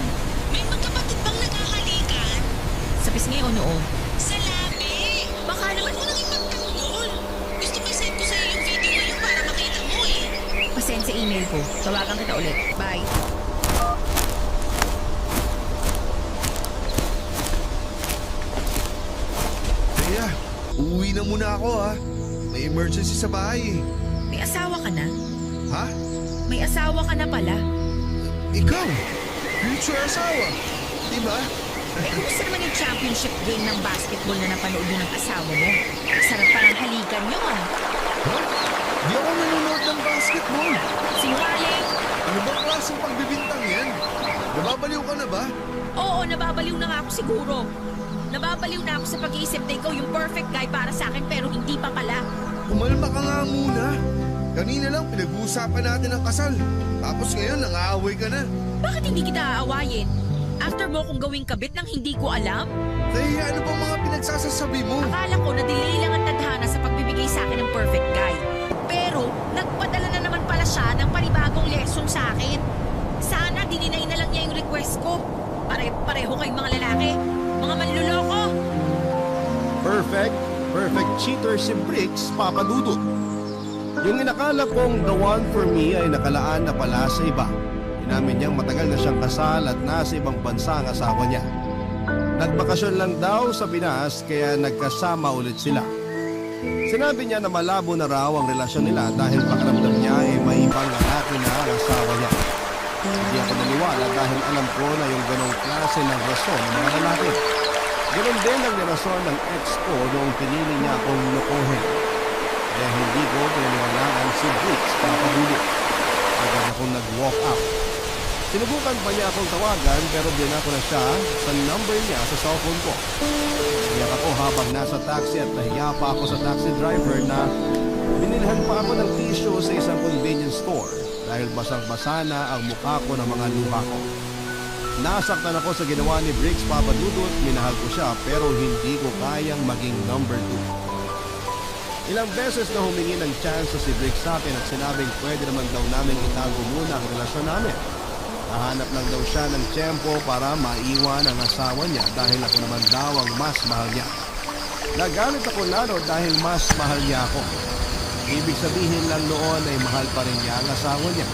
May magkapatid bang nagkahalikan? Sa pisngi o noo? Sa labi! Baka naman mo nang ipagtanggol. Gusto mo i-send ko sa'yo yung video ngayon para makita mo eh. Pasend sa email ko. Tawagan kita ulit. Bye. Kaya, uuwi na muna ako ha. May emergency sa bahay eh. May asawa ka na? Ha? May asawa ka na pala. Ikaw? Future asawa? Diba? Eh, kumusta naman yung championship game ng basketball na napanood yun ng asawa mo? Sarap parang halikan nyo ah. Ha? Di ako nanonood ng basketball. Sinungaling! Ano bang klaseng pagbibintang yan? Nababaliw ka na ba? Oo, nababaliw na nga ako siguro. Nababaliw na ako sa pag-iisip na ikaw yung perfect guy para sa akin pero hindi pa pala. Kumalma ka nga muna. Kanina lang pinag-uusapan natin ang kasal. Tapos ngayon nangaaway ka na. Bakit hindi kita aawayin? After mo kong gawing kabit nang hindi ko alam? Kaya ano bang mga pinagsasasabi mo? Akala ko na delay lang ang tadhana sa pagbibigay sa akin ng perfect guy. Pero nagpadala na naman pala siya ng panibagong lesson sa akin. Sana dininay na lang niya yung request ko. Pareho kayong mga lalaki. Mga manluloko. Perfect cheater si Brix, Papa Dudut. Yung inakala kong the one for me ay nakalaan na pala sa iba. Inamin niyang matagal na siyang kasal at nasa ibang bansa ang asawa niya. Nagbakasyon lang daw sa Pinas kaya nagkasama ulit sila. Sinabi niya na malabo na raw ang relasyon nila dahil pakiramdam niya ay may ibang lalaki na ang asawa niya. Hindi ako naniwala dahil alam ko na yung ganong klase ng rason ng mga lalaki. Ganon din ang rason ng ex ko noong pinili niya akong lokohin. Kaya hindi ko pinaniwalaan si Brix, Papa Dudut. Agad akong nag-walk out. Sinubukan pa niya akong tawagan pero dinako na siya sa number niya sa cellphone ko. Iyak ako habang nasa taxi at nahiya pa ako sa taxi driver na binilhan pa ako ng tissue sa isang convenience store dahil basang-basa na ang mukha ko ng mga luha ko. Nasaktan ako sa ginawa ni Brix, Papa Dudut. Minahal ko siya pero hindi ko kayang maging number 2. Ilang beses na humingi ng chance si Brix sa akin at sinabing pwede naman daw namin itago muna ang relasyon namin. Nahanap lang daw siya ng tiyempo para maiwan ang asawa niya dahil ako naman daw ang mas mahal niya. Nagalit ako lalo dahil mas mahal niya ako. Ibig sabihin lang noon ay mahal pa rin niya ang asawa niya.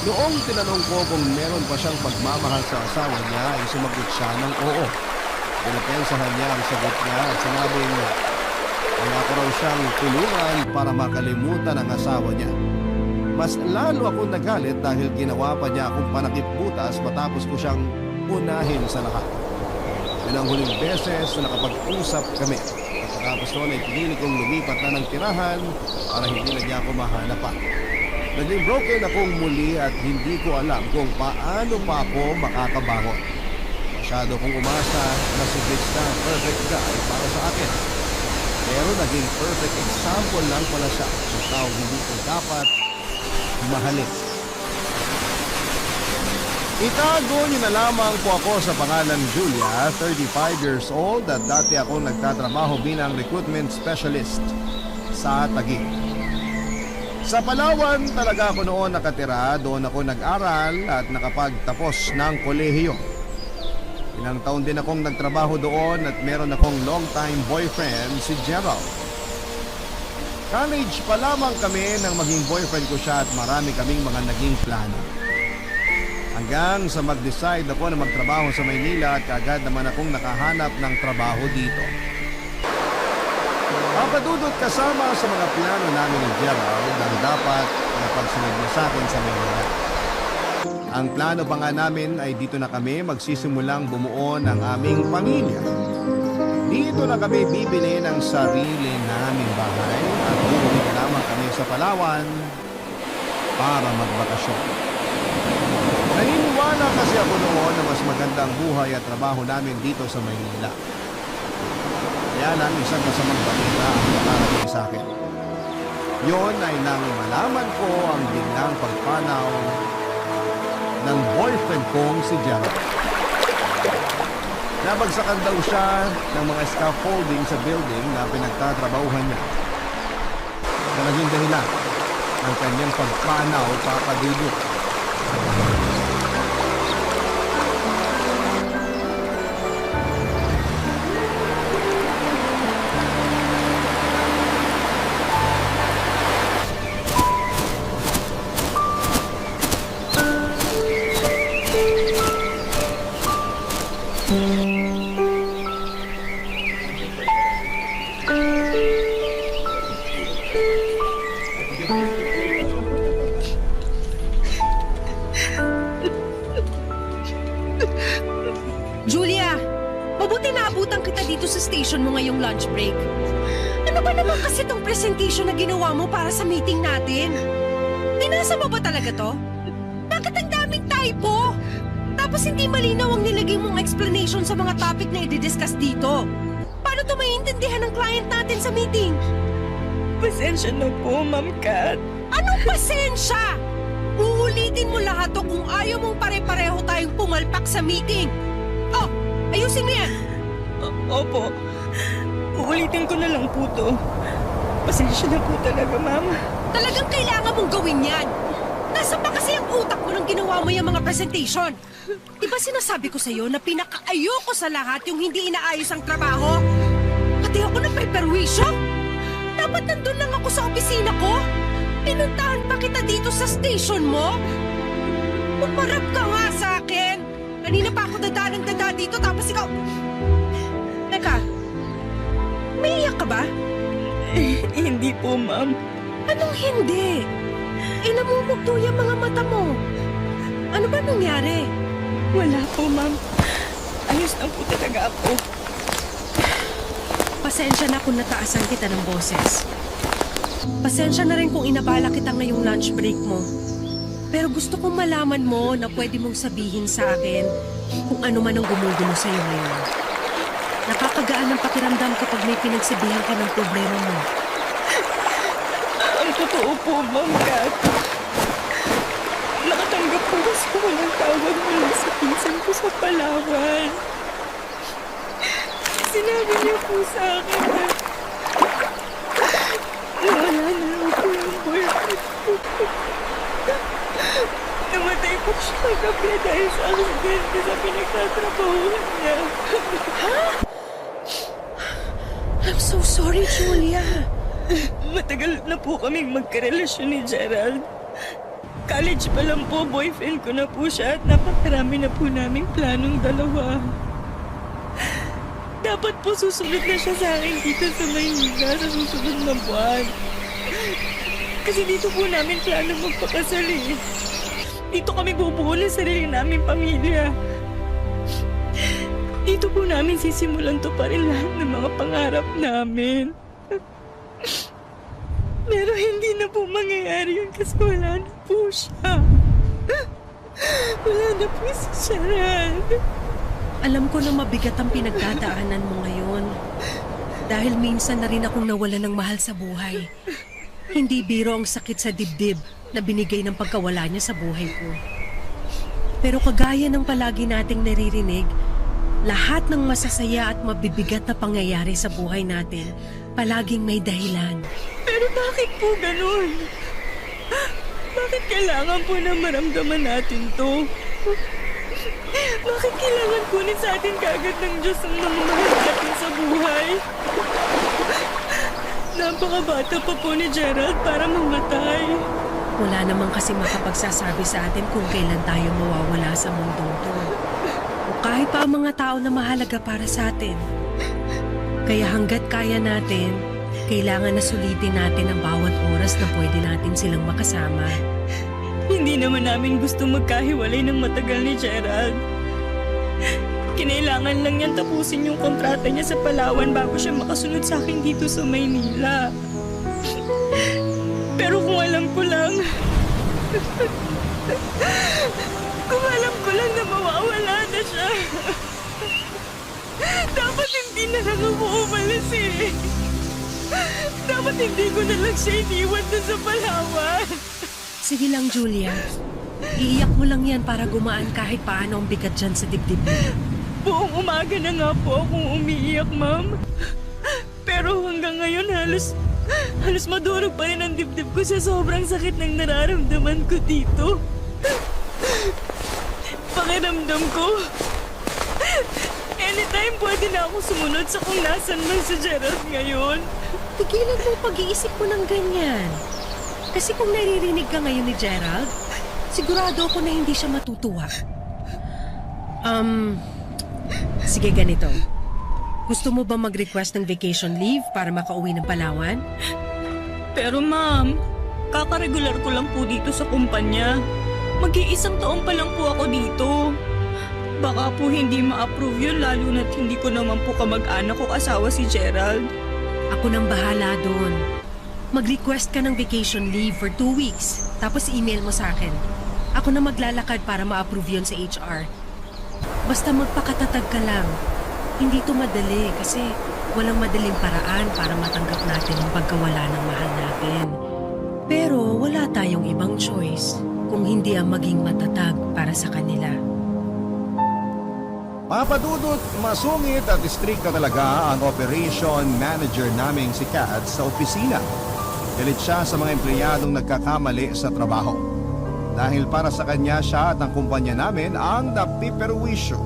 Noong tinanong ko kung meron pa siyang pagmamahal sa asawa niya ay sumagot siya ng oo. Pinapensahan niya ang sagot niya at sinabing kaya ko raw siyang tulungan para makalimutan ang asawa niya. Mas lalo akong nagalit dahil ginawa pa niya akong panakip-butas matapos ko siyang unahin sa lahat. Yun ang huling beses na nakapag-usap kami. Pagkatapos noon ay pinili kong lumipat na ng tirahan para hindi na niya ako mahanap pa. Naging broken akong muli at hindi ko alam kung paano pa ako makakabangon. Masyado kong umasa na si Vince na perfect guy para sa akin. Pero naging perfect example lang pala siya ng taong hindi ko dapat mahalin. Itago niyo na lamang po ako sa pangalan Julia, 35 years old at dati akong nagtatrabaho bilang recruitment specialist sa Taguig. Sa Palawan talaga ako noon nakatira, doon ako nag-aral at nakapagtapos ng kolehiyo. Ilang taon din akong nagtrabaho doon at meron akong long-time boyfriend si Gerald. College pa lamang kami nang maging boyfriend ko siya at marami kaming mga naging plano. Hanggang sa mag-decide ako na magtrabaho sa Maynila at kaagad naman akong nakahanap ng trabaho dito. Papadudot kasama sa mga plano namin ni Gerald ang dapat na pagsunod niya sa akin sa Maynila. Ang plano pa nga namin ay dito na kami magsisimulang bumuo ng aming pamilya. Dito na kami bibili ng sarili naming bahay at uuwi na lamang kami sa Palawan para magbakasyon. Naniniwala kasi ako noon na mas maganda ang buhay at trabaho namin dito sa Maynila. Kaya lang isang masamang balita ang nakarating sa akin. Yon ay nang malaman ko ang biglang pagpanaw ng boyfriend kong si Gerald. Nabagsakan daw siya ng mga scaffolding sa building na pinagtatrabahuhan niya. Na naging dahilan ng kanyang pagpanaw papadudot. Julia, mabuti naabutan kita dito sa station mo ngayong lunch break. Ano ba naman kasi tong presentation na ginawa mo para sa meeting natin? Binasa mo ba talaga to? Bakit ang daming typo? Tapos hindi malinaw ang nilagay mong explanation sa mga topic na i-discuss dito. Paano to maiintindihan ng client natin sa meeting? Pasensya na po, Ma'am Kat. Anong pasensya? Uulitin mo lahat to kung ayaw mong pare-pareho tayong pumalpak sa meeting. Oh, ayusin mo yan. Opo. Uulitin ko na lang po to. Pasensya na po talaga, Ma'am. Talagang kailangan mong gawin yan. Nasaan pa kasi ang utak mo nung ginawa mo yung mga presentation? Diba sinasabi ko sa'yo na pinakaayoko sa lahat yung hindi inaayos ang trabaho? Pati ako na perwisyo? Dapat nandun lang ako sa opisina ko? Pinuntahan pa kita dito sa station mo? Umarap ka nga sa akin. Kanina pa ako dada dito tapos ikaw... Teka, may iyak ka ba? Hindi po, Ma'am. Anong hindi? Namumugto yung mga mata mo. Ano ba nangyari? Wala po, Ma'am. Ayos lang po talaga ako. Pasensya na kung nataasan kita ng boses. Pasensya na rin kung inabala kita ngayong lunch break mo. Pero gusto kong malaman mo na pwede mong sabihin sa akin kung ano man ang gumugulo sa'yo ngayon. Nakakagaan ang pakiramdam kapag may pinagsabihan ka ng problema mo. Ang totoo po, Ma'am Kat. Nakatanggap po kasi ako ng tawag mula sa pinsan ko sa Palawan. Sinabi niya po sa akin na wala na raw po yung boyfriend ko. Namatay po siya kagabi dahil sa aksidente sa pinagtatrabahuhan niya. I'm so sorry, Julia. Matagal na po kaming magkarelasyon ni Gerald. College pa lang po, boyfriend ko na po siya at napakarami na po naming planong dalawa. Dapat po susunod na siya sa akin dito sa Maynila sa susunod na buwan. Kasi dito po namin plano magpakasal eh. Dito kami bubuo ng sarili naming pamilya. dito po namin sisimulan to pa rin lahat ng mga pangarap namin. Pero hindi na po mangyayari yun kasi wala na po siya. Wala na po si Gerald. Alam ko na mabigat ang pinagdadaanan mo ngayon. Dahil minsan na rin akong nawala ng mahal sa buhay. Hindi biro ang sakit sa dibdib na binigay ng pagkawala niya sa buhay ko. Pero kagaya ng palagi nating naririnig, lahat ng masasaya at mabibigat na pangyayari sa buhay natin, palaging may dahilan. Pero bakit po ganun? Bakit kailangan po na maramdaman natin to? Bakit kailangan kunin sa atin kaagad ng Diyos ang mga mahal natin sa buhay? Napakabata pa po ni Gerald para mamatay. Wala namang kasi makapagsasabi sa atin kung kailan tayo mawawala sa mundong to. O kahit pa ang mga tao na mahalaga para sa atin. Kaya hanggat kaya natin, kailangan na sulitin natin ang bawat oras na pwede natin silang makasama. Hindi naman namin gusto magkahiwalay ng matagal ni Gerald. Kinailangan lang niyan tapusin yung kontrata niya sa Palawan bago siya makasunod sa akin dito sa Maynila. Pero kung alam ko lang na mawawala na siya, dapat hindi na lang ako umalis eh. Dapat hindi ko na lang siya iniwan doon sa Palawan. Sige lang, Julia. Iiyak mo lang yan para gumaan kahit paano ang bigat dyan sa dibdib mo. Buong umaga na nga po akong umiiyak, ma'am. Pero hanggang ngayon halos madurog pa rin ang dibdib ko sa sobrang sakit ng nararamdaman ko dito. Pakiramdam ko, anytime pwede na ako sumunod sa kung nasan man si Gerald ngayon. Tigilan mo pag-iisip mo ng ganyan. Kasi kung naririnig ka ngayon ni Gerald, sigurado ako na hindi siya matutuwa. Sige ganito. Gusto mo ba mag-request ng vacation leave para makauwi ng Palawan? Pero ma'am, kakaregular ko lang po dito sa kumpanya. Mag-iisang taon pa lang po ako dito. Baka po hindi ma-approve yun lalo na't hindi ko naman po kamag-anak o asawa si Gerald. Ako nang bahala doon. Mag-request ka ng vacation leave for 2 weeks, tapos email mo sa akin. Ako na maglalakad para ma-approve yun sa HR. Basta magpakatatag ka lang. Hindi to madali kasi walang madaling paraan para matanggap natin ang pagkawala ng mahal natin. Pero wala tayong ibang choice kung hindi ang maging matatag para sa kanila. Papadudot, masungit at stricta talaga ang operation manager naming si Kat sa opisina. Galit siya sa mga empleyadong nagkakamali sa trabaho. Dahil para sa kanya siya at ang kumpanya namin ang napiperwisyo.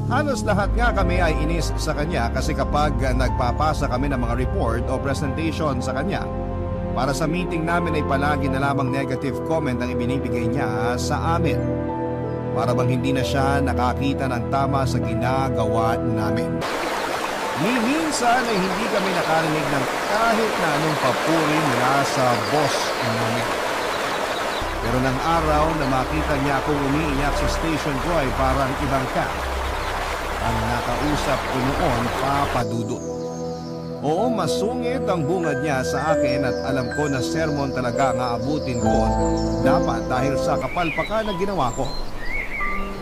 Halos lahat nga kami ay inis sa kanya kasi kapag nagpapasa kami ng mga report o presentation sa kanya, para sa meeting namin ay palagi na lamang negative comment ang ibinibigay niya sa amin. Para bang hindi na siya nakakita ng tama sa ginagawa namin. Minsan ay hindi kami nakarinig ng kahit na anong papuri mula sa boss namin. Pero nang araw na makita niya akong umiiyak sa station ko ay parang ibang ka. Ang nakausap ko noon, papadudot. Oo, masungit ang bungad niya sa akin at alam ko na sermon talaga ang aabutin ko dapat dahil sa kapalpakan na ginawa ko.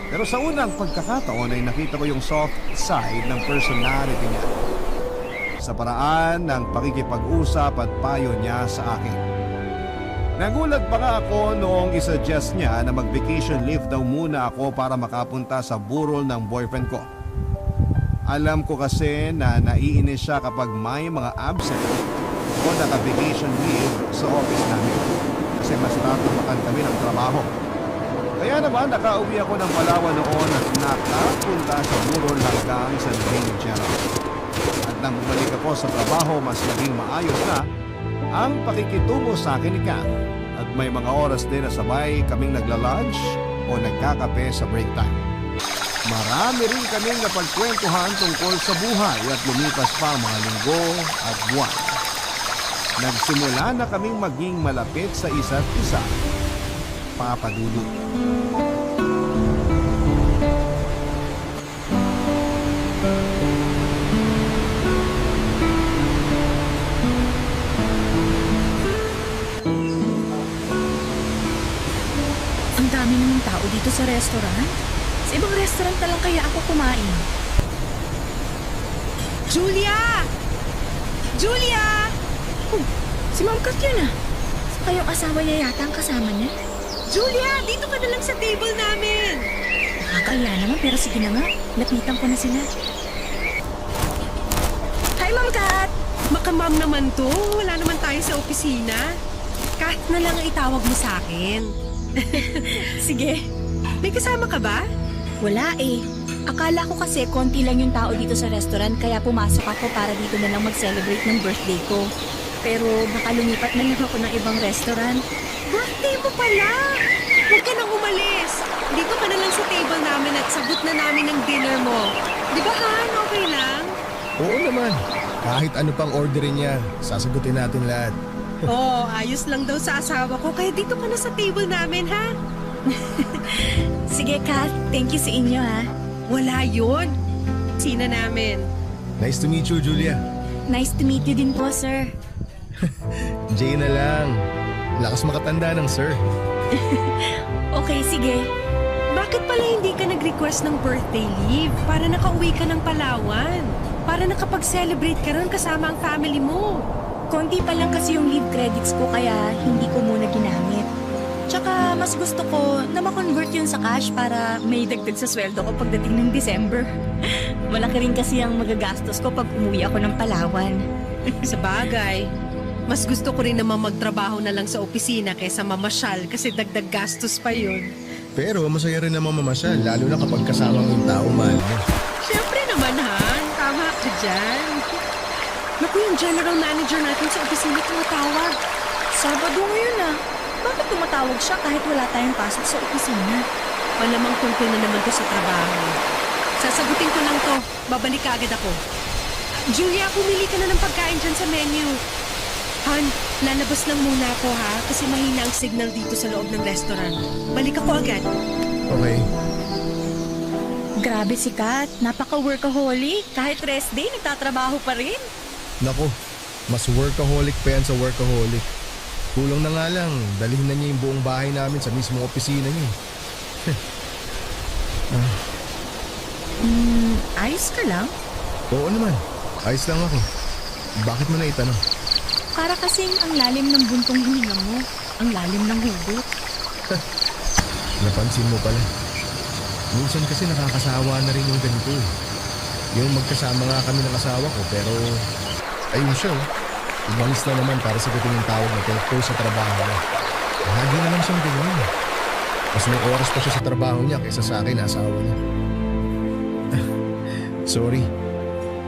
Pero sa unang pagkakataon ay nakita ko yung soft side ng personality niya. Sa paraan ng pakikipag-usap at payo niya sa akin. Nagulat pa nga ako noong isuggest niya na mag-vacation leave daw muna ako para makapunta sa burol ng boyfriend ko. Alam ko kasi na naiinis siya kapag may mga absent o naka-vacation leave sa office namin kasi mas tatapakan kami ng trabaho. Kaya naman nakauwi ako ng Palawan noon at nakapunta sa burol hanggang sa Ring General. At nang bumalik ako sa trabaho, mas naging maayos na ang pakikitungo sa akin ni Kat. At may mga oras din na sabay kaming nagla-lunch o nagkakape sa break time. Marami rin kaming napagkwentuhan tungkol sa buhay at lumipas pa ang mga linggo at buwan. Nagsimula na kaming maging malapit sa isa't isa. Papadudot. Ang dami namang tao dito sa restaurant. Sa ibang restaurant na lang kaya ako kumain. Julia! Julia! Si Ma'am Kat yun ah. Saka yung asawa niya yata ang kasama niya. Julia! Dito ka na lang sa table namin! Nakakaya naman pero sige na nga. Lapitan ko na sila. Hi Ma'am Kat! Makamam naman to. Wala naman tayo sa opisina. Kat na lang ang itawag mo sa akin. Sige. May kasama ka ba? Wala eh. Akala ko kasi konti lang yung tao dito sa restaurant kaya pumasok ako para dito na lang mag-celebrate ng birthday ko. Pero baka lumipat na lang ako ng ibang restaurant. Birthday mo pala! Huwag ka nang umalis. Dito ka na lang sa table namin at sagot na namin ang dinner mo. Di ba, Han? Okay lang? Oo naman. Kahit ano pang orderin niya, sasagutin natin lahat. Oo, ayos lang daw sa asawa ko. Kaya dito ka na sa table namin, ha? Sige Kat, thank you sa inyo ha. Wala yun. Sina namin. Nice to meet you, Julia. Nice to meet you din po sir. Jay na lang. Lakas makatanda ng sir. Okay, sige. Bakit pala hindi ka nag-request ng birthday leave para nakauwi ka ng Palawan? Para nakapag-celebrate ka ron kasama ang family mo. Konti pa lang kasi yung leave credits ko kaya hindi ko muna ginamit. Tsaka mas gusto ko na ma-convert yun sa cash para may dagdag sa sweldo ko pagdating ng December. Malaki rin kasi ang magagastos ko pag umuwi ako ng Palawan. Sa bagay, mas gusto ko rin naman magtrabaho na lang sa opisina kaysa mamasyal kasi dagdag gastos pa yun. Pero masaya rin naman mamasyal, lalo na kapag kasama mo yung tao mahal mo. Siyempre naman, Han. Tama ka dyan. Naku, yung general manager natin sa opisina tumatawag. Sabado ngayon ah. Bakit tumatawag siya kahit wala tayong pasok sa opisina? Malamang tungkol na naman to sa trabaho. Sasagutin ko lang to. Babalik ka agad ako. Julia, pumili ka na ng pagkain dyan sa menu. Han, lalabas lang muna ako ha kasi mahina ang signal dito sa loob ng restaurant. Balik ako agad. Okay. Grabe si Kat. Napaka-workaholic. Kahit rest day, nagtatrabaho pa rin. Nako, mas workaholic pa yan sa workaholic. Kulang na nga lang, dalhin na niya yung buong bahay namin sa mismong opisina niya. Ayos ka lang? Oo naman, ayos lang ako. Bakit mo na itanong? Para kasing ang lalim ng buntong hininga mo. Ang lalim ng hugot. Napansin mo pala. Minsan kasi nakakasawa na rin yung ganito eh. Yung magkasama nga kami ng asawa ko pero ayun siya oh. Umalis na naman para sagutin yung tawag na telephone sa trabaho niya. Lagi na lang siyang ganyan. Mas may oras pa siya sa trabaho niya kaysa sa akin na asawa niya. Sorry.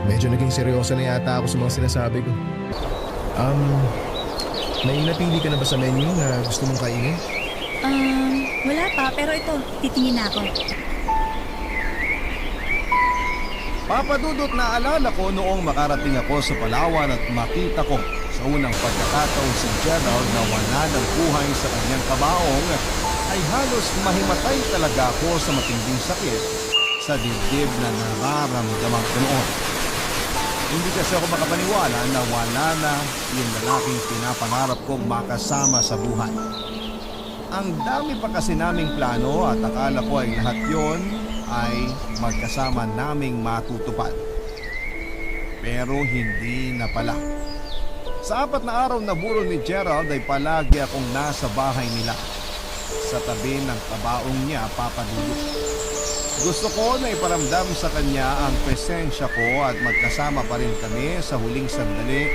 Medyo naging seryoso na yata ako sa mga sinasabi ko. May napili ka na ba sa menu na gusto mong kainin? Wala pa pero ito, titingin na ako. Papadudot na alala ko noong makarating ako sa Palawan at makita ko sa unang pagkakataon si Gerald na wala ng buhay sa kanyang kabaong ay halos mahimatay talaga ako sa matinding sakit sa dibdib na nararamdaman ko noon. Hindi kasi ako makapaniwala na wala na yung lalaking pinapangarap kong makasama sa buhay. Ang dami pa kasi naming plano at akala ko ay lahat yon ay magkasama naming matutupad. Pero hindi na pala. Sa 4 na araw na burol ni Gerald ay palagi akong nasa bahay nila. Sa tabi ng kabaong niya, papadulot. Gusto ko na iparamdam sa kanya ang presensya ko at magkasama pa rin kami sa huling sandali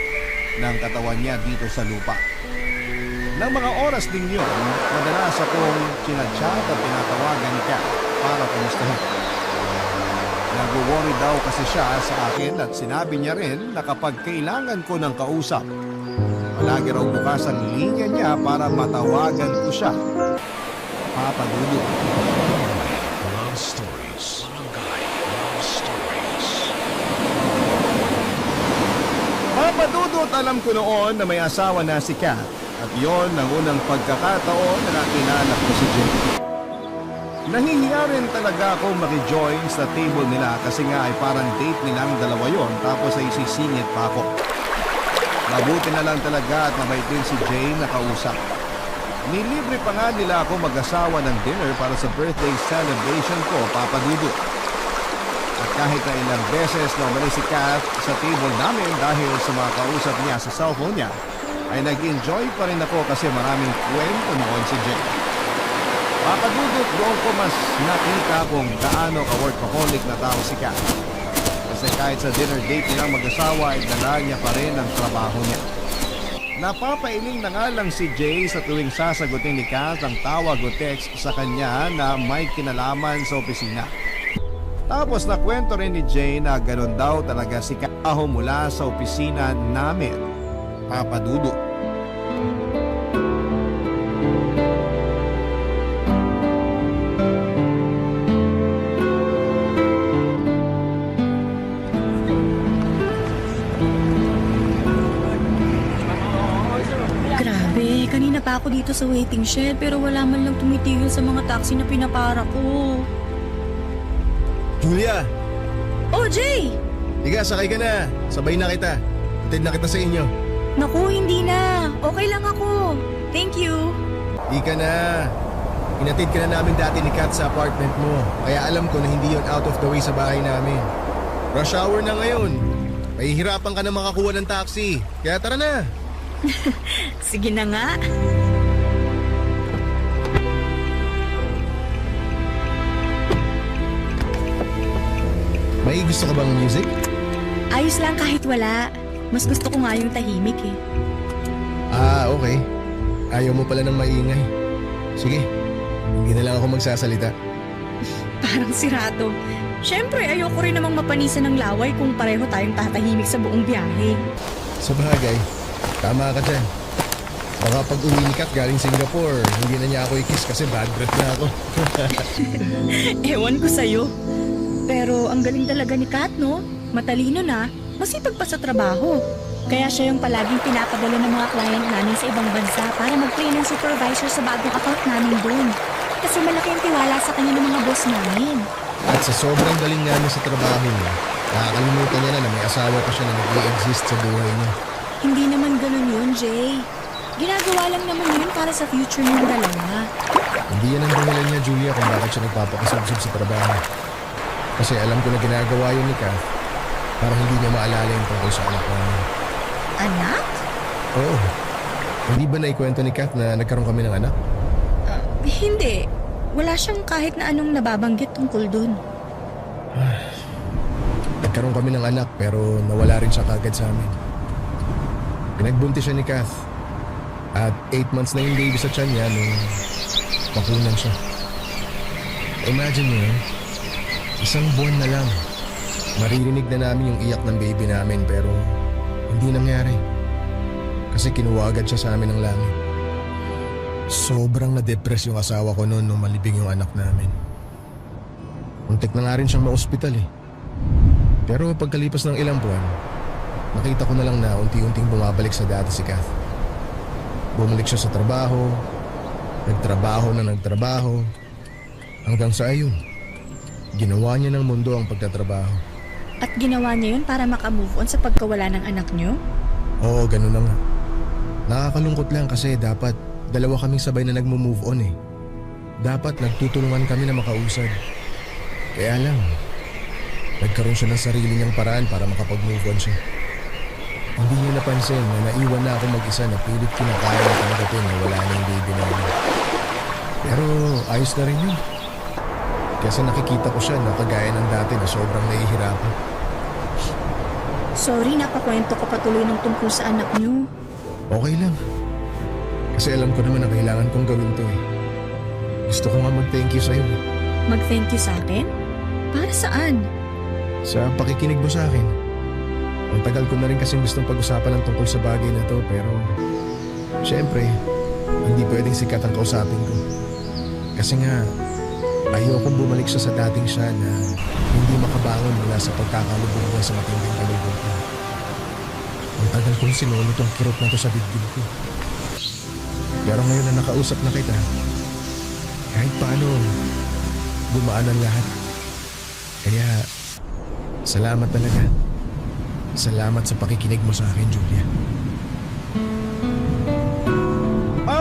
ng katawan niya dito sa lupa. Nang mga oras din yun, madalas akong chinachat at pinatawagan ka para kumustahin. Nag-worry daw kasi siya sa akin at sinabi niya rin na kapag kailangan ko ng kausap, palagi raw bukas ang linya niya para matawagan ko siya. Papadulot. Love Stories. Barangay Love Stories. Papadudot, alam ko noon na may asawa na si Kat at yon ang unang pagkakataon na nakilala ko si Jay. Nahihiya rin talaga akong makijoin sa table nila kasi nga ay parang date nilang dalawa yon tapos ay sisingit pa ako. Mabuti na lang talaga at mabait din si Jay na kausap. Nilibre pa nga nila ako mag-asawa ng dinner para sa birthday celebration ko, Papa Dudut. At kahit na ilang beses na umalis si Kath sa table namin dahil sa mga kausap niya sa cellphone niya, ay nag-enjoy pa rin ako kasi maraming kwento noon si Jay. Papa Dudut, doon ko mas nakita kung gaano ka-workaholic na tao si Kath. Kasi kahit sa dinner date nilang mag-asawa ay dala niya pa rin ang trabaho niya. Napapailing na nga lang si Jay sa tuwing sasagutin ni Kath ang tawag o text sa kanya na may kinalaman sa opisina. Tapos nakwento rin ni Jay na ganoon daw talaga si Kath mula sa opisina namin, Papa Dudut. Grabe, kanina pa ako dito sa waiting shed pero wala man lang tumitigil sa mga taxi na pinapara ko. Julia! Oh, Jay! Higa, sakay ka na. Sabay na kita. Atid na kita sa inyo. Naku, hindi na. Okay lang ako. Thank you. Di ka na. Inatid ka na namin dati ni Kat sa apartment mo. Kaya alam ko na hindi yon out of the way sa bahay namin. Rush hour na ngayon. Mahihirapan ka na makakuha ng taxi. Kaya tara na. Sige na nga. May gusto ka bang music? Ayos lang kahit wala. Mas gusto ko nga yung tahimik eh. Ah, okay. Ayaw mo pala ng maingay. Sige, hindi na lang ako magsasalita. Parang sirado. Siyempre, ayoko rin namang mapanisan ng laway kung pareho tayong tatahimik sa buong biyahe. Sa bagay, tama ka dyan. Baka pag uwi ni Kat galing Singapore, hindi na niya ako i-kiss kasi bad breath na ako. Ewan ko sa'yo. Pero ang galing talaga ni Kat, no? Matalino na, masipag pa sa trabaho. Kaya siya yung palaging pinapadala ng mga client namin sa ibang bansa para mag-train ng supervisor sa bagong account namin doon. Kasi malaki ang tiwala sa kanya ng mga boss namin. At sa sobrang galing namin sa trabaho niya, nakakalimutan niya na may asawa pa siya na nag-i-exist sa buhay niya. Hindi naman ganun yun, Jay. Ginagawa lang naman yun para sa future ng dalawa. Hindi yan ang dahilan niya, Julia, kung bakit siya nagpapakasubsob sa trabaho. Kasi alam ko na ginagawa yun ni Kath para hindi niya maalala yung tungkol sa anak namin. Anak? Oo. Hindi ba naikwento ni Kath na nagkaroon kami ng anak? Hindi. Wala siyang kahit na anong nababanggit tungkol dun. Nagkaroon kami ng anak pero nawala rin siya kagad sa amin. Pinagbuntis siya ni Kath. At 8 months na yung baby sa tiyan niya nung makunan siya. Imagine mo yun, 1 buwan na lang. Maririnig na namin yung iyak ng baby namin pero hindi nangyari. Kasi kinuha agad siya sa amin ng langit. Sobrang na-depress yung asawa ko noon nung malibing yung anak namin. Muntik na nga rin siyang ma-hospital eh. Pero pagkalipas ng ilang buwan, nakita ko na lang na unti-unting bumabalik sa dati si Kath. Bumalik siya sa trabaho, nagtrabaho, hanggang sa ayun, ginawa niya ng mundo ang pagtatrabaho. At ginawa niya yun para makamove on sa pagkawala ng anak niyo? Oo, ganun na nga. Nakakalungkot lang kasi dapat dalawa kaming sabay na nagmo-move on eh. Dapat nagtutulungan kami na makausad. Kaya lang, nagkaroon siya ng sarili niyang paraan para makapag-move on siya. Hindi niya napansin na naiwan na ako mag-isa na pilit kinakaya na tanggapin na wala na yung baby namin. Pero ayos na rin yun. Kasi nakikita ko siya na kagaya ng dati na sobrang nahihirapan. Sorry, napakwento ko patuloy ng tungkol sa anak niyo. Okay lang. Kasi alam ko naman na kailangan kong gawin to eh. Gusto ko nga mag-thank you sa'yo. Mag-thank you sa akin? Para saan? Sa pakikinig mo sa akin. Ang tagal ko na rin kasing gustong pag-usapan ng tungkol sa bagay na to pero syempre, hindi pwedeng sikat ang kausapin ko. Kasi nga, ayokong bumalik siya sa dating siya na hindi makabangon mula sa pagkakalubog niya sa matinding kalibutan. Ang tagal kong sinulot ang kirot na to sa dibdib ko. Pero ngayon na nakausap na kita, kahit paano, gumaan ang lahat. Kaya, salamat talaga. Salamat sa pakikinig mo sa akin, Julia.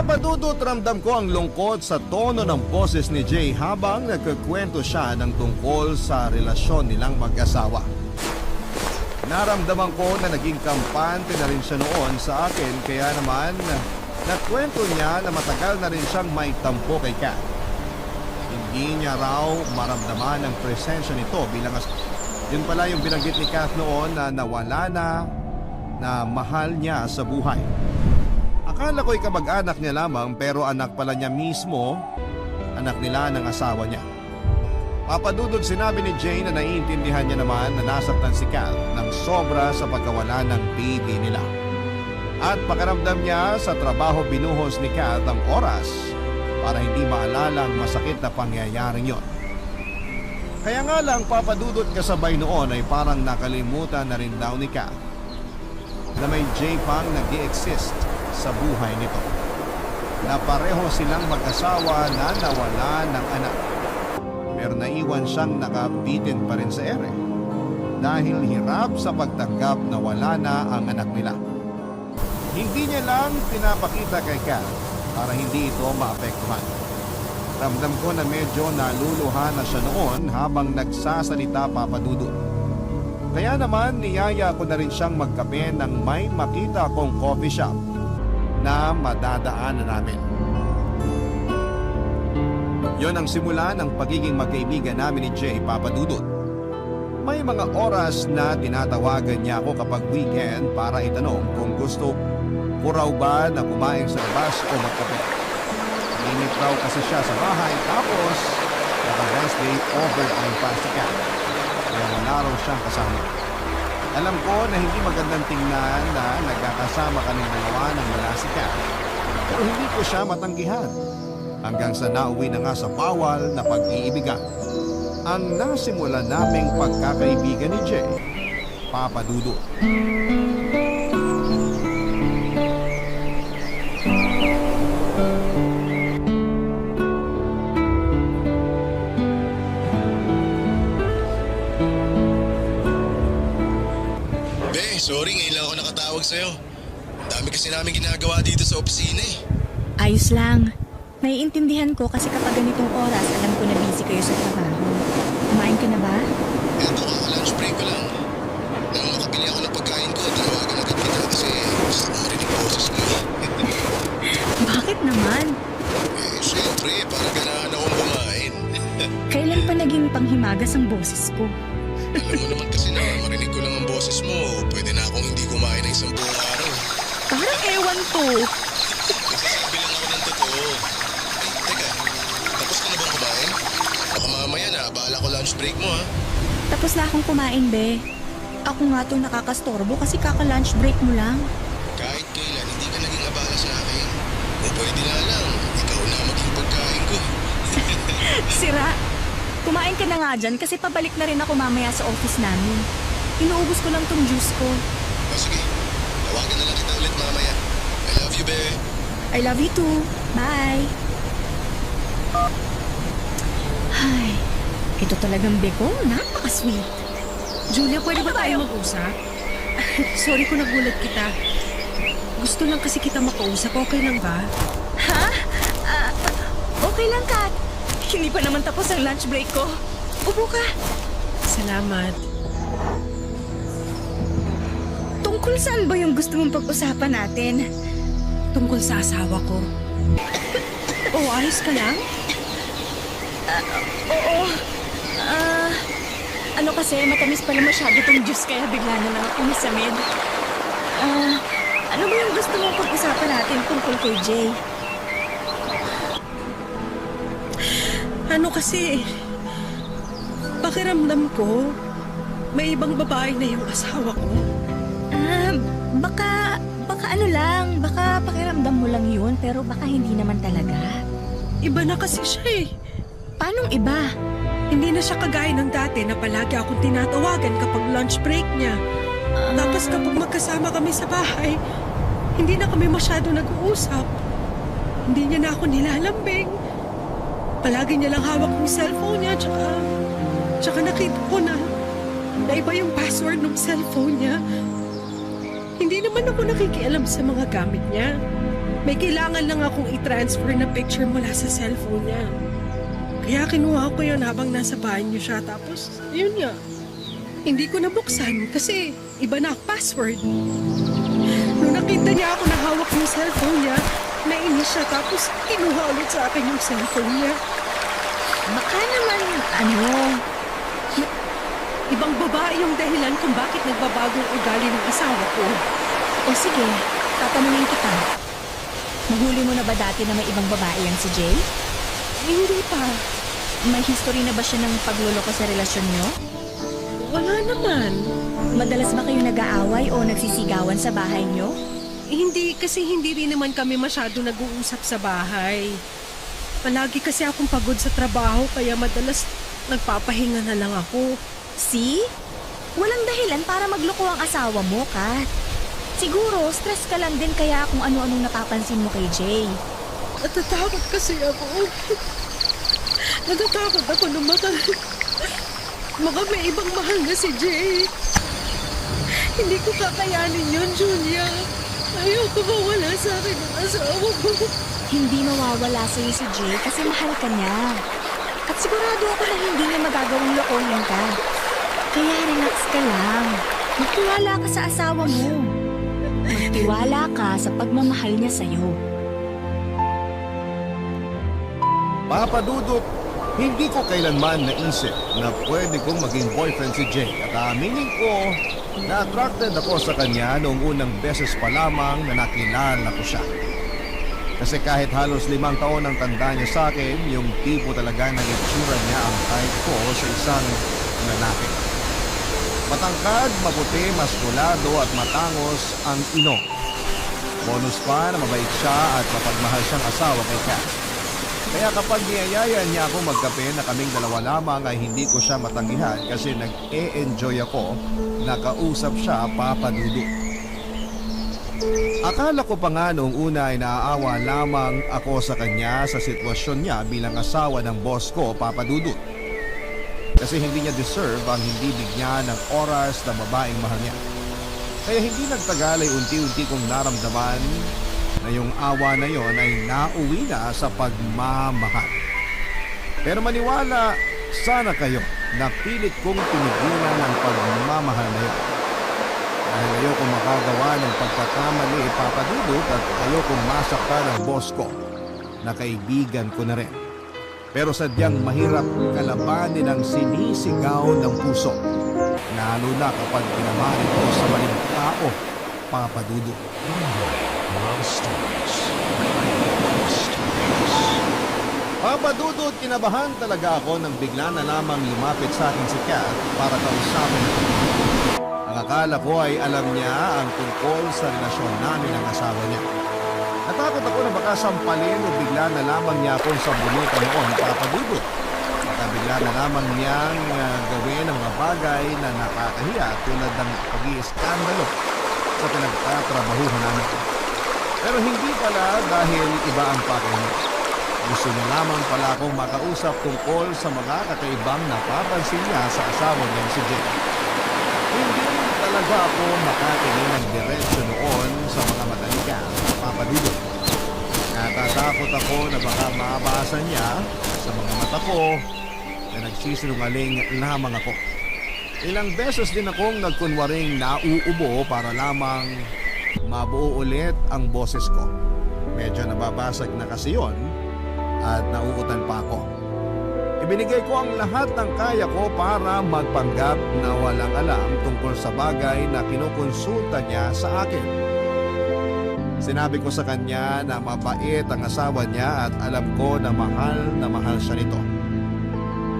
Papadudot, ramdam ko ang lungkot sa tono ng boses ni Jay habang nagkukwento siya ng tungkol sa relasyon nilang mag-asawa. Naramdaman ko na naging kampante na rin siya noon sa akin, kaya naman nagkwento niya na matagal na rin siyang may tampo kay Kat. Hindi niya raw maramdaman ang presensya nito bilang yun pala yung binanggit ni Kat noon na nawala na mahal niya sa buhay. Akala ko'y kamag-anak niya lamang pero anak pala niya mismo, anak nila ng asawa niya. Papadudod, sinabi ni Jane na naiintindihan niya naman na nasaktan si Kat ng sobra sa pagkawala ng baby nila. At pakiramdam niya sa trabaho binuhos ni Kat ang oras para hindi maalala ang masakit na pangyayaring yon. Kaya nga lang, papadudod, kasabay noon ay parang nakalimutan na rin daw ni Kat na may Jay pang nag-i-exist sa buhay nito. Na pareho silang mag-asawa na nawala ng anak. Pero naiwan siyang nakabitin pa rin sa ere dahil hirap sa pagtanggap na wala na ang anak nila. Hindi niya lang pinapakita kay Kat para hindi ito maapektuhan. Ramdam ko na medyo naluluha na siya noon habang nagsasalita, Papadudod. Kaya naman niyaya ko na rin siyang magkape nang may makita akong coffee shop na madadaanan namin. Yon ang simula ng pagiging magkaibigan namin ni Jay, Papadudod. May mga oras na tinatawagan niya ako kapag weekend para itanong kung gusto ko raw ba na kumain sa labas o magkape. Limit raw kasi siya sa bahay, tapos naka-Wednesday overtime pa si Kat. Kaya wala raw siyang kasama. Alam ko na hindi magandang tingnan na nagkakasama kaming dalawa ng wala si Kat. Pero hindi ko siya matanggihan. Hanggang sa nauwi na nga sa bawal na pag-iibigan. Ang nasimula naming pagkakaibigan ni Jay, Papadudod. Sorry, ngayon lang ako nakatawag sa'yo. Ang dami kasi namin ginagawa dito sa opisina eh. Ayos lang. Naiintindihan ko kasi kapag ganitong oras, alam ko na busy kayo sa trabaho. Kumain ka na ba? Eto, lunch break ko lang. Nang makabili ako ng pagkain ko, tinawagan agad kita kasi gusto ko marinig boses ko eh. Bakit naman? Siyempre, parang ganahan akong kumain. Kailan pa naging panghimagas ang boses ko? Alam mo naman kasi na marinig ko lang ang boses mo, pwede na akong hindi kumain ng isang buong araw. Parang ewan to. Nagsasabi lang ako ng totoo. Ay, teka, tapos ka na bang kumain? Baka mamaya na, bahala ko lunch break mo ha. Tapos na akong kumain, be. Ako nga itong nakakastorbo kasi kaka-lunch break mo lang. Kahit kailan, hindi ka naging abala sa akin. Kung pwede na lang, ikaw na maging pagkain ko. Sira. Kumain ka na nga dyan kasi pabalik na rin ako mamaya sa office namin. Inuubos ko lang tong juice ko. O sige, tawagan na lang kita ulit mamaya. I love you, be. I love you too. Bye. Ay, ito talagang beko. Napaka-sweet. Julia, pwede ba tayo mag-usap? Sorry kung nagulat kita. Gusto lang kasi kita makausap. Okay lang ba? Ha? Okay lang, Kat. Hindi pa naman tapos ang lunch break ko. Upo ka. Salamat. Tungkol saan ba yung gusto mong pag-usapan natin? Tungkol sa asawa ko. Oh, ayos ka lang? Oo. Ano kasi, matamis pala masyado tong juice kaya bigla na lang ako nasamid. Ano ba yung gusto mong pag-usapan natin tungkol kay Jay? Ano kasi, pakiramdam ko, may ibang babae na yung asawa ko. Baka ano lang, baka pakiramdam mo lang yun, pero baka hindi naman talaga. Iba na kasi siya eh. Paanong iba? Hindi na siya kagaya ng dati na palagi akong tinatawagan kapag lunch break niya. Tapos kapag magkasama kami sa bahay, hindi na kami masyado nag-uusap. Hindi niya na ako nilalambing. Palagi niya lang hawak yung cellphone niya, tsaka nakita ko na iba yung password ng cellphone niya. Hindi naman ako nakikialam sa mga gamit niya. May kailangan lang akong i-transfer na picture mula sa cellphone niya. Kaya kinuha ko yun habang nasa banyo siya. Tapos, yun nga. Hindi ko nabuksan kasi iba na ang password. Nung nakita niya ako na hawak yung cellphone niya, nainis siya tapos kinuha ulit sa akin yung cellphone niya. Baka naman, Ibang babae yung dahilan kung bakit nagbabago ang ugali ng asawa ko. O sige, tatanungin kita. Nahuli mo na ba dati na may ibang babae yan si Jay? Hindi pa. May history na ba siya ng pagluloko sa relasyon nyo? Wala naman. Madalas ba kayo nag-aaway o nagsisigawan sa bahay nyo? Hindi, kasi hindi rin naman kami masyado nag-uusap sa bahay. Palagi kasi akong pagod sa trabaho kaya madalas nagpapahinga na lang ako. See? Walang dahilan para magloko ang asawa mo, Kat. Siguro, stress ka lang din kaya kung ano-anong napapansin mo kay Jay. Natatakot kasi ako. Natatakot ako na baka may ibang mahal na si Jay. Hindi ko kakayanin yun, Julia. Ayoko mawala sa akin ang asawa ko. Hindi mawawala sa'yo si Jay kasi mahal ka niya. At sigurado ako na hindi niya magagawang lokohin ka. Kaya relax ka lang. Magtiwala ka sa asawa mo. Magtiwala ka sa pagmamahal niya sa'yo. Papa Dudut, hindi ko kailanman naisip na pwede kong maging boyfriend si Jay. At aminin ko na attracted ako sa kanya noong unang beses pa lamang na nakilala ko siya. Kasi kahit halos 5 taon ang tanda niya sa akin, yung tipo talaga ng itsura niya ang type ko sa isang lalaki. Matangkad, maputi, maskulado at matangos ang ino. Bonus pa na mabait siya at mapagmahal siyang asawa kay Kat. Kaya kapag niyayaya niya ako magkape na kaming dalawa lamang ay hindi ko siya matanggihan kasi nag-e-enjoy ako na kausap siya, Papa Dudut. Akala ko pa nga noong una ay naaawa lamang ako sa kanya sa sitwasyon niya bilang asawa ng boss ko, Papa Dudut. Kasi hindi niya deserve ang hindi bigyan ng oras na babaeng mahal niya. Kaya hindi nagtagal ay unti-unti kong naramdaman na yung awa na yon ay nauwi na sa pagmamahal. Pero maniwala sana kayo na pilit kong tinigilan ang pagmamahal na yon. Dahil ayokong makagawa ng pagkakamali, Papa Dudut, at ayokong masaktan ang boss ko na kaibigan ko na rin. Pero sadyang mahirap kalabanin ang sinisigaw ng puso. Lalo na kapag pinamahal ito sa maling tao, Papa Dudut. Love stories. Love stories. Papa Dudut, kinabahan talaga ako nang bigla na lamang lumapit sa akin si Kat para kausapin ako. Ang akala ko ay alam niya ang tungkol sa relasyon namin ng asawa niya. Natakot ako na baka sampalin o bigla na lamang niya akong sabunutan noon, Papa Dudut. Baka bigla na lamang niyang gawin ang mga bagay na nakakahiya tulad ng pag-iiskandalo sa pinagtatrabahuhan namin. Pero hindi pala dahil iba ang pakay niya. Gusto niya lamang pala akong makausap tungkol sa mga kakaibang napapansin niya sa asawa niya si Jay. Hindi talaga ako makatingin ng diretsyo noon sa mga mata ni Kat, Papa Dudut. Natatakot ako na baka mabasa niya sa mga mata ko na nagsisinungaling lamang ako. Ilang beses din akong nagkunwaring nauubo para lamang mabuo ulit ang boses ko. Medyo nababasag na kasi yon at nauutan pa ako. Ibinigay ko ang lahat ng kaya ko para magpanggap na walang alam tungkol sa bagay na kinukonsulta niya sa akin. Sinabi ko sa kanya na mabait ang asawa niya at alam ko na mahal siya nito.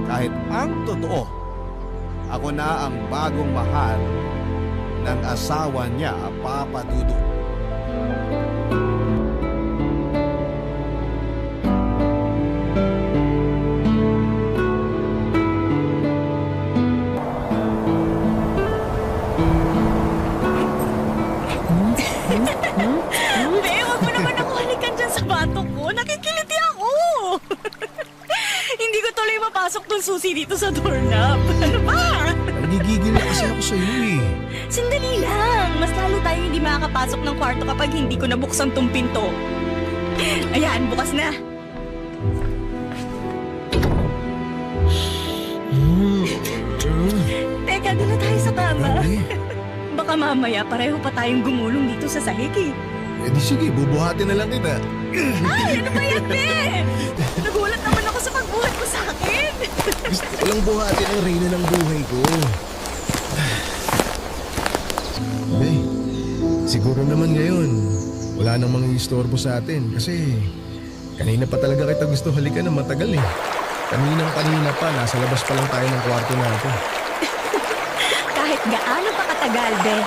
Kahit ang totoo, ako na ang bagong mahal ng asawa niya, Papa Dudut. Wag mo naman ako halikan dyan sa batok ko. Nakikiliti ako. Hindi ko tuloy mapasok tong susi dito sa doorknob. Ano ba? Nagigigil na kasi ako sa iyo eh. Sandali lang. Mas lalo tayo hindi makakapasok ng kwarto kapag hindi ko nabuksan tong pinto. Ayan, bukas na. Teka, doon na tayo sa kama. Baka mamaya pareho pa tayong gumulong dito sa sahig eh. Eh di sige, bubuhatin na lang kita. Ay, ano ba yan, be? Nagulat naman ako sa pagbuhat mo sa akin. Gusto ko lang buhatin ang reyna ng buhay ko. Eh, siguro naman ngayon, wala nang mga istorbo sa atin kasi kanina pa talaga kita gusto halikan ng matagal eh. Kanina pa, nasa labas pa lang tayo ng kwarto natin. Kahit gaano pa katagal, be.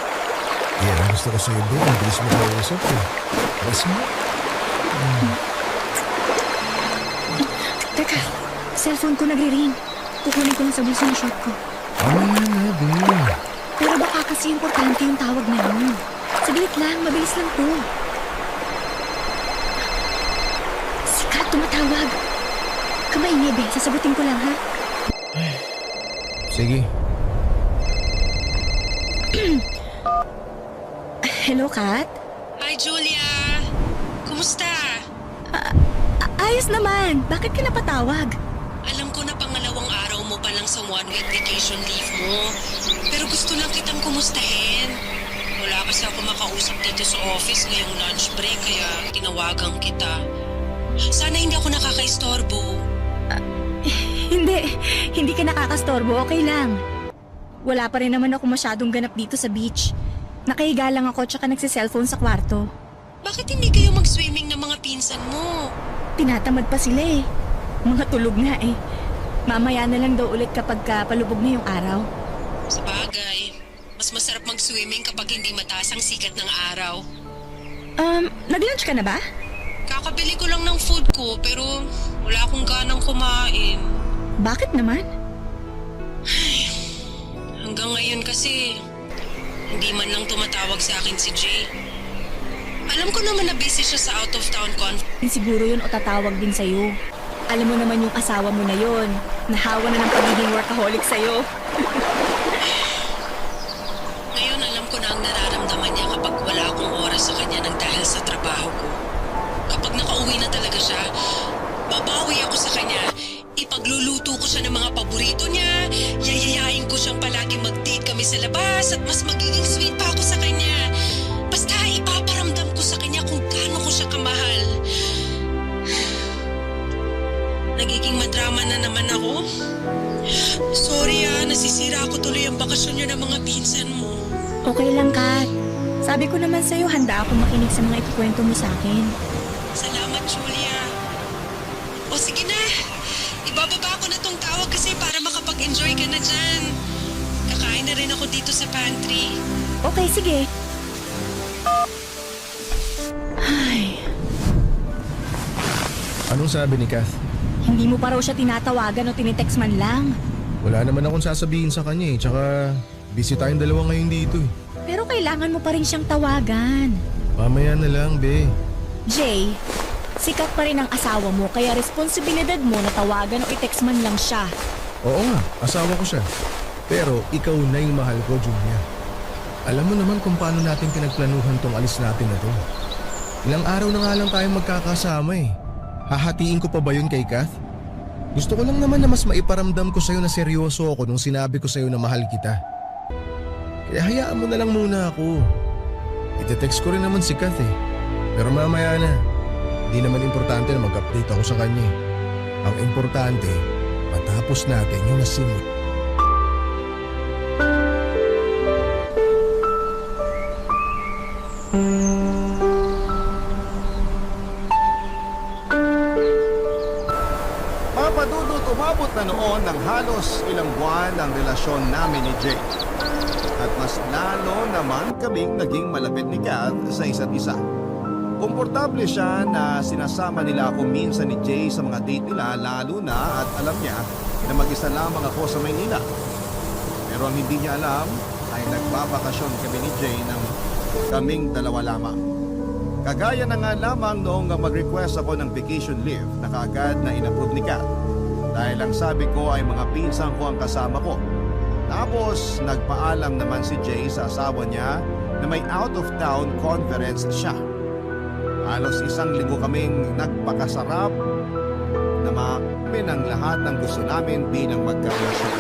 Yan ang gusto ko sa'yo, bro. Ang bilis mo kausap eh. Alas mo? Teka, cellphone ko nagre-ring. Kukunin ko na sa bulsa ng short ko. Mamaya na, bro. Pero baka kasi importante yung tawag na yun. Saglit lang, mabilis lang to. Si Kat tumatawag. Kamaingay, be. Sasagutin ko lang, ha? Sige. Hello, Kat? Hi, Julia. Kumusta? Ayos naman. Bakit ka napatawag? Alam ko na pangalawang araw mo pa lang sa one-week vacation leave mo. Pero gusto lang kitang kumustahin. Wala kasi ako makausap dito sa office ngayong lunch break kaya tinawagan kita. Sana hindi ako nakakaistorbo. Hindi ka nakakastorbo. Okay lang. Wala pa rin naman ako masyadong ganap dito sa beach. Nakahiga lang ako tsaka nagsiselfone sa kwarto. Bakit hindi kayo mag-swimming ng mga pinsan mo? Tinatamad pa sila eh. Mga tulog nga eh. Mamaya na lang daw ulit kapag palubog na yung araw. Sa bagay, mas masarap mag-swimming kapag hindi mataas ang sikat ng araw. Nag-lunch ka na ba? Kakabili ko lang ng food ko pero wala akong ganang kumain. Bakit naman? Hanggang ngayon kasi, hindi man lang tumatawag sa akin si Jay. Alam ko naman na busy siya sa out-of-town conference. Siguro yun o tatawag din sa'yo. Alam mo naman yung asawa mo na yun. Nahawa na ng pagiging workaholic sa'yo. Ngayon alam ko na ang nararamdaman niya kapag wala akong oras sa kanya nang dahil sa trabaho ko. Kapag nakauwi na talaga siya, babawi ako sa kanya. Ipagluluto ko siya ng mga paborito niya. Yayayain ko siyang palagi mag-date kami sa labas at mas magiging sweet pa ako sa kanya. Basta ipaparamdam ko sa kanya kung gaano ko siya kamahal. Nagiging madrama na naman ako. Sorry nasisira ako tuloy ang bakasyon niyo ng mga pinsan mo. Okay lang, Kat. Sabi ko naman sa'yo, handa ako makinig sa mga ikikwento mo sa akin. Salamat, Julia. O sige na, ibababa ko na tong tawag kasi para makapag-enjoy ka na dyan. Kakain na rin ako dito sa pantry. Okay, sige. Ay, Anong sabi ni Kath? hindi mo pa raw siya tinatawagan o tinitext man lang. Wala naman akong sasabihin sa kanya eh. Tsaka busy tayong dalawa ngayon dito eh. Pero kailangan mo pa rin siyang tawagan. Mamaya na lang, be. Jay, sikat pa rin ang asawa mo kaya responsibilidad mo na tawagan o i-text man lang siya. Oo nga, asawa ko siya. Pero ikaw na yung mahal ko, Julia. Alam mo naman kung paano natin pinagplanuhan tong alis natin na to. Ilang araw na nga lang tayong magkakasama eh. Hahatiin ko pa ba yun kay Kath? Gusto ko lang naman na mas maiparamdam ko sa'yo na seryoso ako nung sinabi ko sa'yo na mahal kita. Kaya hayaan mo na lang muna ako. Ite-text ko rin naman si Kath eh. Pero mamaya na. Hindi naman importante na mag-update ako sa kanya eh. Ang importante, matapos natin yung nasimula. Mga padudot, umabot na noon ng halos ilang buwan ang relasyon namin ni Jay. At mas lalo naman kaming naging malapit ni Kath sa isa't isa. Komportable siya na sinasama nila ako minsan ni Jay sa mga date nila lalo na at alam niya na mag-isa lamang ako sa Maynila. Pero ang hindi niya alam ay nagbabakasyon kami ni Jay ng kaming dalawa lamang. Kagaya na nga lamang noong mag-request ako ng vacation leave na kaagad na inapprove ni Kat. Dahil ang sabi ko ay mga pinsan ko ang kasama ko. Tapos nagpaalam naman si Jay sa asawa niya na may out-of-town conference siya. Halos isang linggo kaming nagpakasarap na maapin ang lahat ng gusto namin bilang magkarelasyon.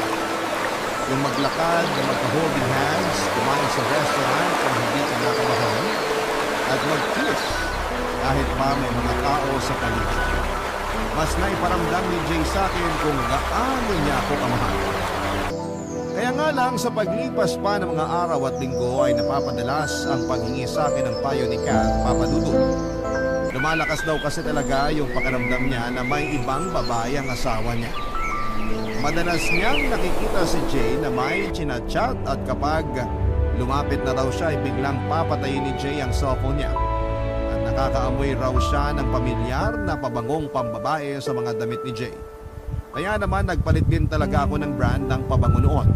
Yung maglakad na magka-holding hands, kumain sa restaurant kung hindi ka nakabahon, at mag-kiss kahit pa may mga tao sa paligid. Mas naiparamdam ni Jay sa akin kung gaano niya ako kamahal. Kaya nga lang sa paglipas pa ng mga araw at linggo ay napapadalas ang paghingi sa akin ng payo ni Kat, Papa Dudut. Lumalakas daw kasi talaga yung pakiramdam niya na may ibang babae ang asawa niya. Madalas niyang nakikita si Jay na may chinachat at kapag lumapit na raw siya ay biglang papatayin ni Jay ang cellphone niya. At nakakaamoy raw siya ng pamilyar na pabangong pambabae sa mga damit ni Jay. Kaya naman nagpalit din talaga ako ng brand ng pabango noon.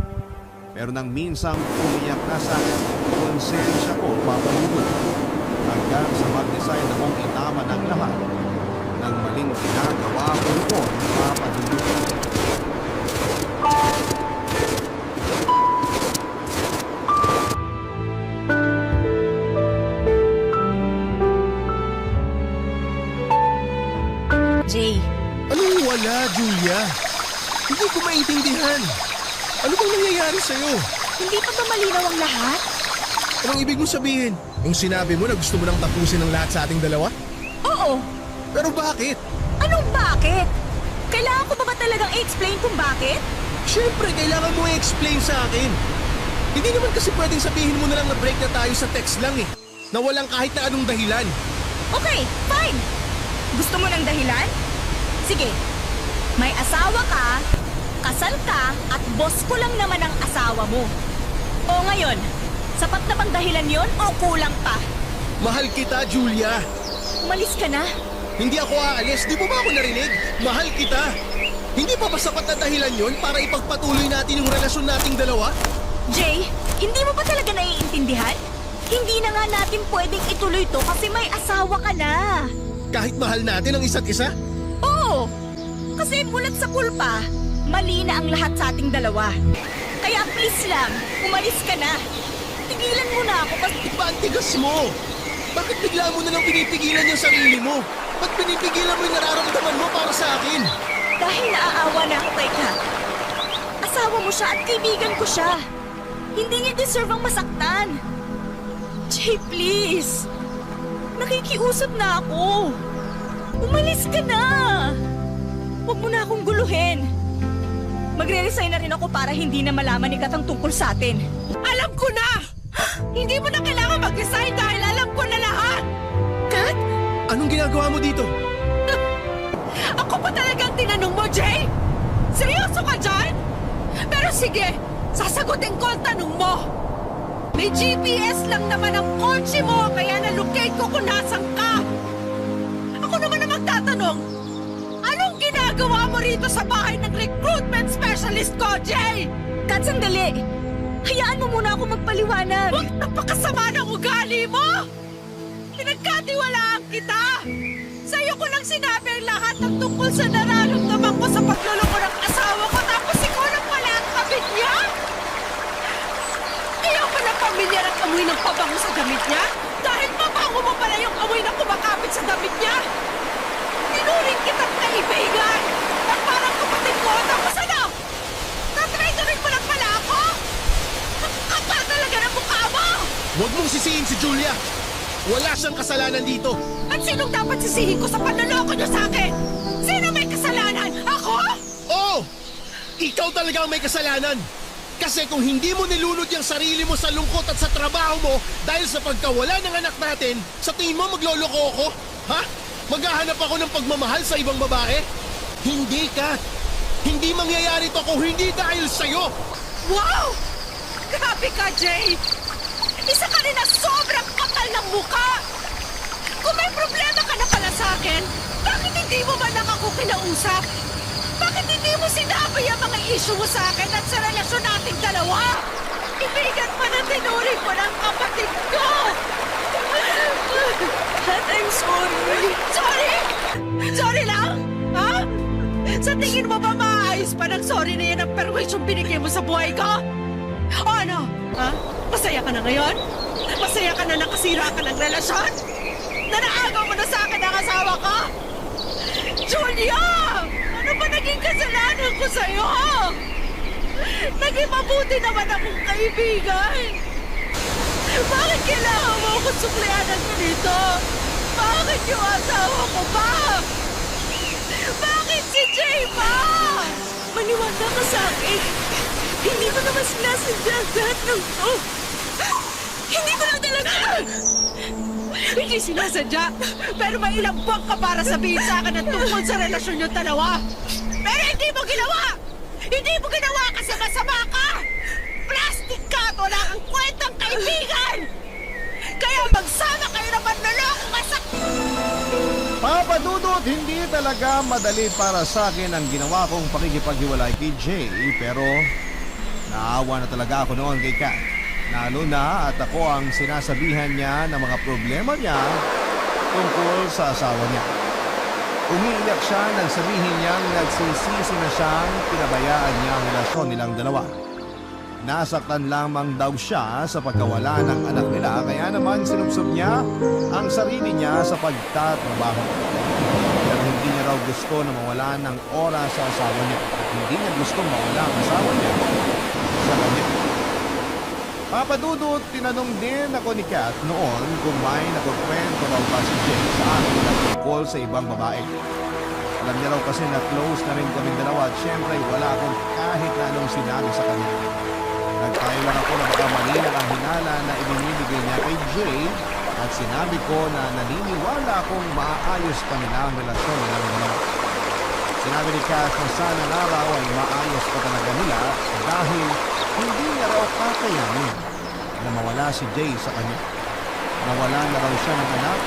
Pero nang minsang umiyak na sa akin, konsensya ko papalugod. Hanggang sa mag-decide akong itama ng lahat ng maling ginagawa ko noon, papadulog. Jay, Anong wala, Julia? Hindi ko maintindihan. Ano bang nangyayari sa'yo? hindi pa ba malinaw ang lahat? Anong ibig mo sabihin? Yung sinabi mo na gusto mo nang tapusin ang lahat sa ating dalawa? Oo. Pero bakit? Anong bakit? Kailangan ko ba talagang i-explain kung bakit? Siyempre, kailangan mo i-explain sa akin. Hindi naman kasi pwedeng sabihin mo na lang na break na tayo sa text lang eh. Na walang kahit na anong dahilan. Okay, fine. Gusto mo ng dahilan? Sige. May asawa ka, kasal ka, at boss ko lang naman ang asawa mo. O ngayon, sapat na bang dahilan yon o kulang pa? Mahal kita, Julia. Umalis ka na. Hindi ako aalis. Di mo ba ako narinig? Mahal kita. Hindi pa ba sapat na dahilan yon para ipagpatuloy natin yung relasyon nating dalawa? Jay, hindi mo ba talaga naiintindihan? Hindi na nga natin pwedeng ituloy to kasi may asawa ka na. Kahit mahal natin ang isa't isa? Oo, kasi mulat sa kulpa, mali na ang lahat sa ating dalawa. Kaya please lang, umalis ka na. Tigilan mo na ako kasi... Ba ang tigas mo? Bakit bigla mo na lang pinipigilan yung sarili mo? Ba't pinipigilan mo yung nararamdaman mo para sa akin? Dahil naaawa na ako kay Kat. Asawa mo siya at kaibigan ko siya. Hindi niya deserve ang masaktan. Jay, please. Nakikiusap na ako. Umalis ka na. Huwag mo na akong guluhin. Magre-resign na rin ako para hindi na malaman ni Kat ang tungkol sa atin. Alam ko na! Hindi mo na kailangan mag-resign dahil alam ko na lahat! Kat? Anong ginagawa mo dito? Ako pa talagang tinanong mo, Jay? Seryoso ka dyan? Pero sige, sasagutin ko ang tanong mo. May GPS lang naman ang kotse mo, kaya na-locate ko kung nasan ka. Ako naman ang magtatanong, anong ginagawa mo rito sa bahay ng recruitment specialist ko, Jay? Kat, sandali. Hayaan mo muna ako magpaliwanag. Huwag napakasama ng ugali mo! Pinagkatiwalaan kita! Sa'yo ko lang sinabi ang lahat ng tungkol sa nararamdaman ko sa pagluloko ng asawa ko tapos ikaw lang pala ang kabit niya? Ayaw ko ng pamilya ng amoy ng pabango sa damit niya? Dahil mabango mo pala yung amoy na kumakapit sa damit niya? Tinuring kitang kaibigan! At parang kapatid ko tapos ano? Tatraidorin mo lang pala ako? Ang kapal talaga ng mukha mo! Huwag mong sisihin si Julia. Wala siyang kasalanan dito. At sinong dapat sisihin ko sa panloloko niyo sa akin? Sino may kasalanan? Ako? Oo! Ikaw talaga ang may kasalanan. Kasi kung hindi mo nilunod yung sarili mo sa lungkot at sa trabaho mo dahil sa pagkawala ng anak natin, sa tingin mo magloloko ako? Ha? Maghahanap ako ng pagmamahal sa ibang babae? Hindi ka. Hindi mangyayari to kung hindi dahil sa'yo. Wow! Grabe ka, Jay! Isa ka rin na sobrang kapal ng mukha! Kung may problema ka na pala sa akin, bakit hindi mo man lang ako kinausap? Bakit hindi mo sinabi ang mga issue mo sa akin at sa relasyon nating dalawa? Ibigan pa na tinuring mo ng kapatid ko! Kat, I'm sorry. Sorry? Sorry lang? Ha? Sa tingin mo ba maayos pa ng sorry na yan ang perwisyon binigay mo sa buhay ko? O ano? Ha? Masaya ka na ngayon? Masaya ka na nakasira ka ng relasyon? na naagaw mo na sa akin ang asawa ko? Julia! Ano ba naging kasalanan ko sa'yo? Naging mabuti naman akong kaibigan. Bakit kailangan mo ako suklian ng ganito? Bakit yung asawa ko ba? Bakit si Jay ba? Maniwala ka sa akin. Hindi ko naman sinasadya ang lahat ng to. Hindi ko lang talaga... Hindi sinasadya, pero may ilang buwan ka para sabihin sa akin ang tungkol sa relasyon yung dalawa. Pero hindi mo ginawa! Hindi mo ginawa kasi masama ka! Plastic ka at wala kang kwentang kaibigan! Kaya magsama kayo na manloloko ka sa... Papa Dudut, hindi talaga madali para sa akin ang ginawa kong pakikipaghiwalay kay Jay, pero naawa na talaga ako noon kay Kat. Lalo na at ako ang sinasabihan niya ng mga problema niya tungkol sa asawa niya. Umiiyak siya nang sabihin niyang nagsisisi na siyang pinabayaan niya ang relasyon nilang dalawa. Nasaktan lamang daw siya sa pagkawala ng anak nila, kaya naman sinubsob niya ang sarili niya sa pagtatrabaho. Pero hindi niya raw gusto na mawala ng oras sa asawa niya. Hindi niya gusto mawala ang asawa niya sa kanya. Papa Dudut, tinanong din ako ni Kat noon kung may nakukwento raw ba si Jay sa akin na tungkol sa ibang babae. Alam niya raw kasi na close na rin kami dalawa at syempre wala akong kahit na anong sinabi sa kanya. Nagtayo lang ako na baka mali lang ang hinala na ibinibigay niya kay Jay at sinabi ko na naniniwala akong maayos pa nila ang relasyon nilang dalawa. Sinabi ni Kat na sana araw ay maayos pa talaga nila dahil hindi niya raw kakayanin na mawala si Jay sa kanya. Nawala na raw siya ng anak,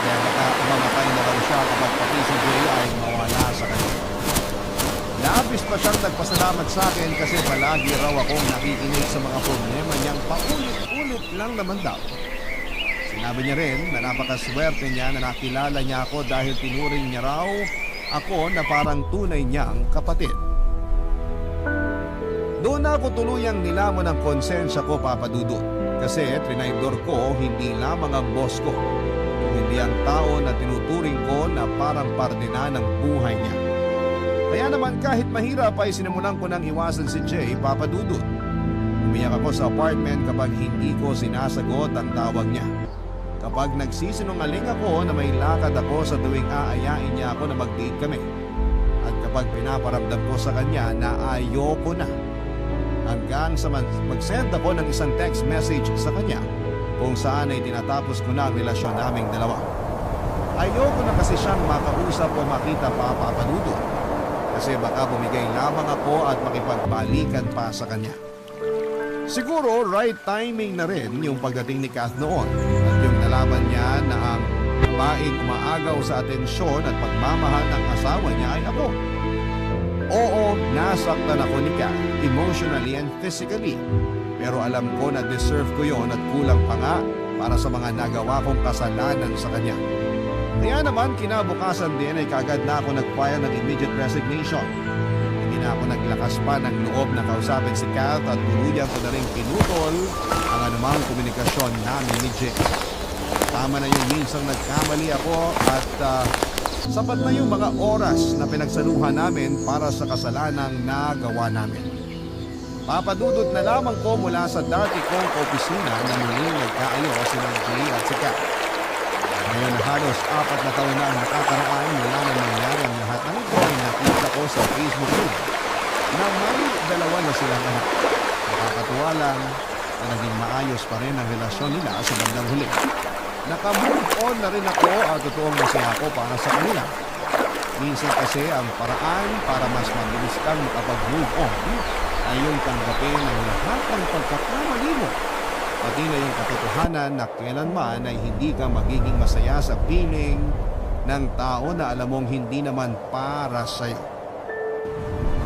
kaya baka mamatay na raw siya kapag pati si Jay ay mawala sa kanya. Labis pa siyang nagpasalamat sa akin kasi palagi raw akong nakikinig sa mga problema niyang paulit-ulit lang naman daw. Sinabi niya rin na napakaswerte niya na nakilala niya ako dahil tinuring niya raw ako na parang tunay niyang kapatid. Doon ako tuluyang nilamon ang konsensya ko, Papa Dudut. Kasi trinaydor ko hindi lamang ang boss ko, kung hindi ang tao na tinuturing ko na parang parte na ng buhay niya. Kaya naman kahit mahirap ay sinimulan ko nang iwasan si Jay, Papa Dudut. Umiyak ako sa apartment kapag hindi ko sinasagot ang tawag niya. Kapag nagsisinungaling ako na may lakad ako sa tuwing aayain niya ako na mag-date kami. At kapag pinaparamdam ko sa kanya na ayoko na. Hanggang sa mag-send ako ng isang text message sa kanya kung saan ay tinatapos ko na ang relasyon naming dalawa. Ayoko na kasi siyang makausap o makita pa, Papa Dudut. Kasi baka bumigay lamang ako at makipagbalikan pa sa kanya. Siguro right timing na rin yung pagdating ni Kath noon at yung nalaman niya na ang babaeng umaagaw sa atensyon at pagmamahal ng asawa niya ay ako. Oo, nasaktan ako ni Kat, emotionally and physically. Pero alam ko na deserve ko yon at kulang pa nga para sa mga nagawa kong kasalanan sa kanya. Kaya naman kinabukasan din ay kagad na ako nag-file ng immediate resignation. Hindi na ako naglakas pa ng loob na kausapin si Kat at tuluyan ko na rin pinutol ang anumang komunikasyon namin ni Jay. Tama na yung minsang nagkamali ako at sapat na yung mga oras na pinagsaluhan namin para sa kasalanang nagawa namin. Papadudot na lamang ko mula sa dati kong opisina na muling nagkaayos si Jay at si Kat. Ngayon halos 4 na taon na ang nakakaraan mula nang nangyari ang lahat ng ito ay nakita ko sa Facebook group na may 2 na silang anak. Nakakatuwa lang na naging maayos pa rin ang relasyon nila sa bandang huli. Naka-move on na rin ako at totoong masaya ako para sa kanila. Minsan kasi ang paraan para mas mabilis kang makapag-move on ay yung tanggapin ang lahat ng pagkakamali mo. Pati na yung katotohanan na kailanman ay hindi ka magiging masaya sa piling ng tao na alam mong hindi naman para sa'yo.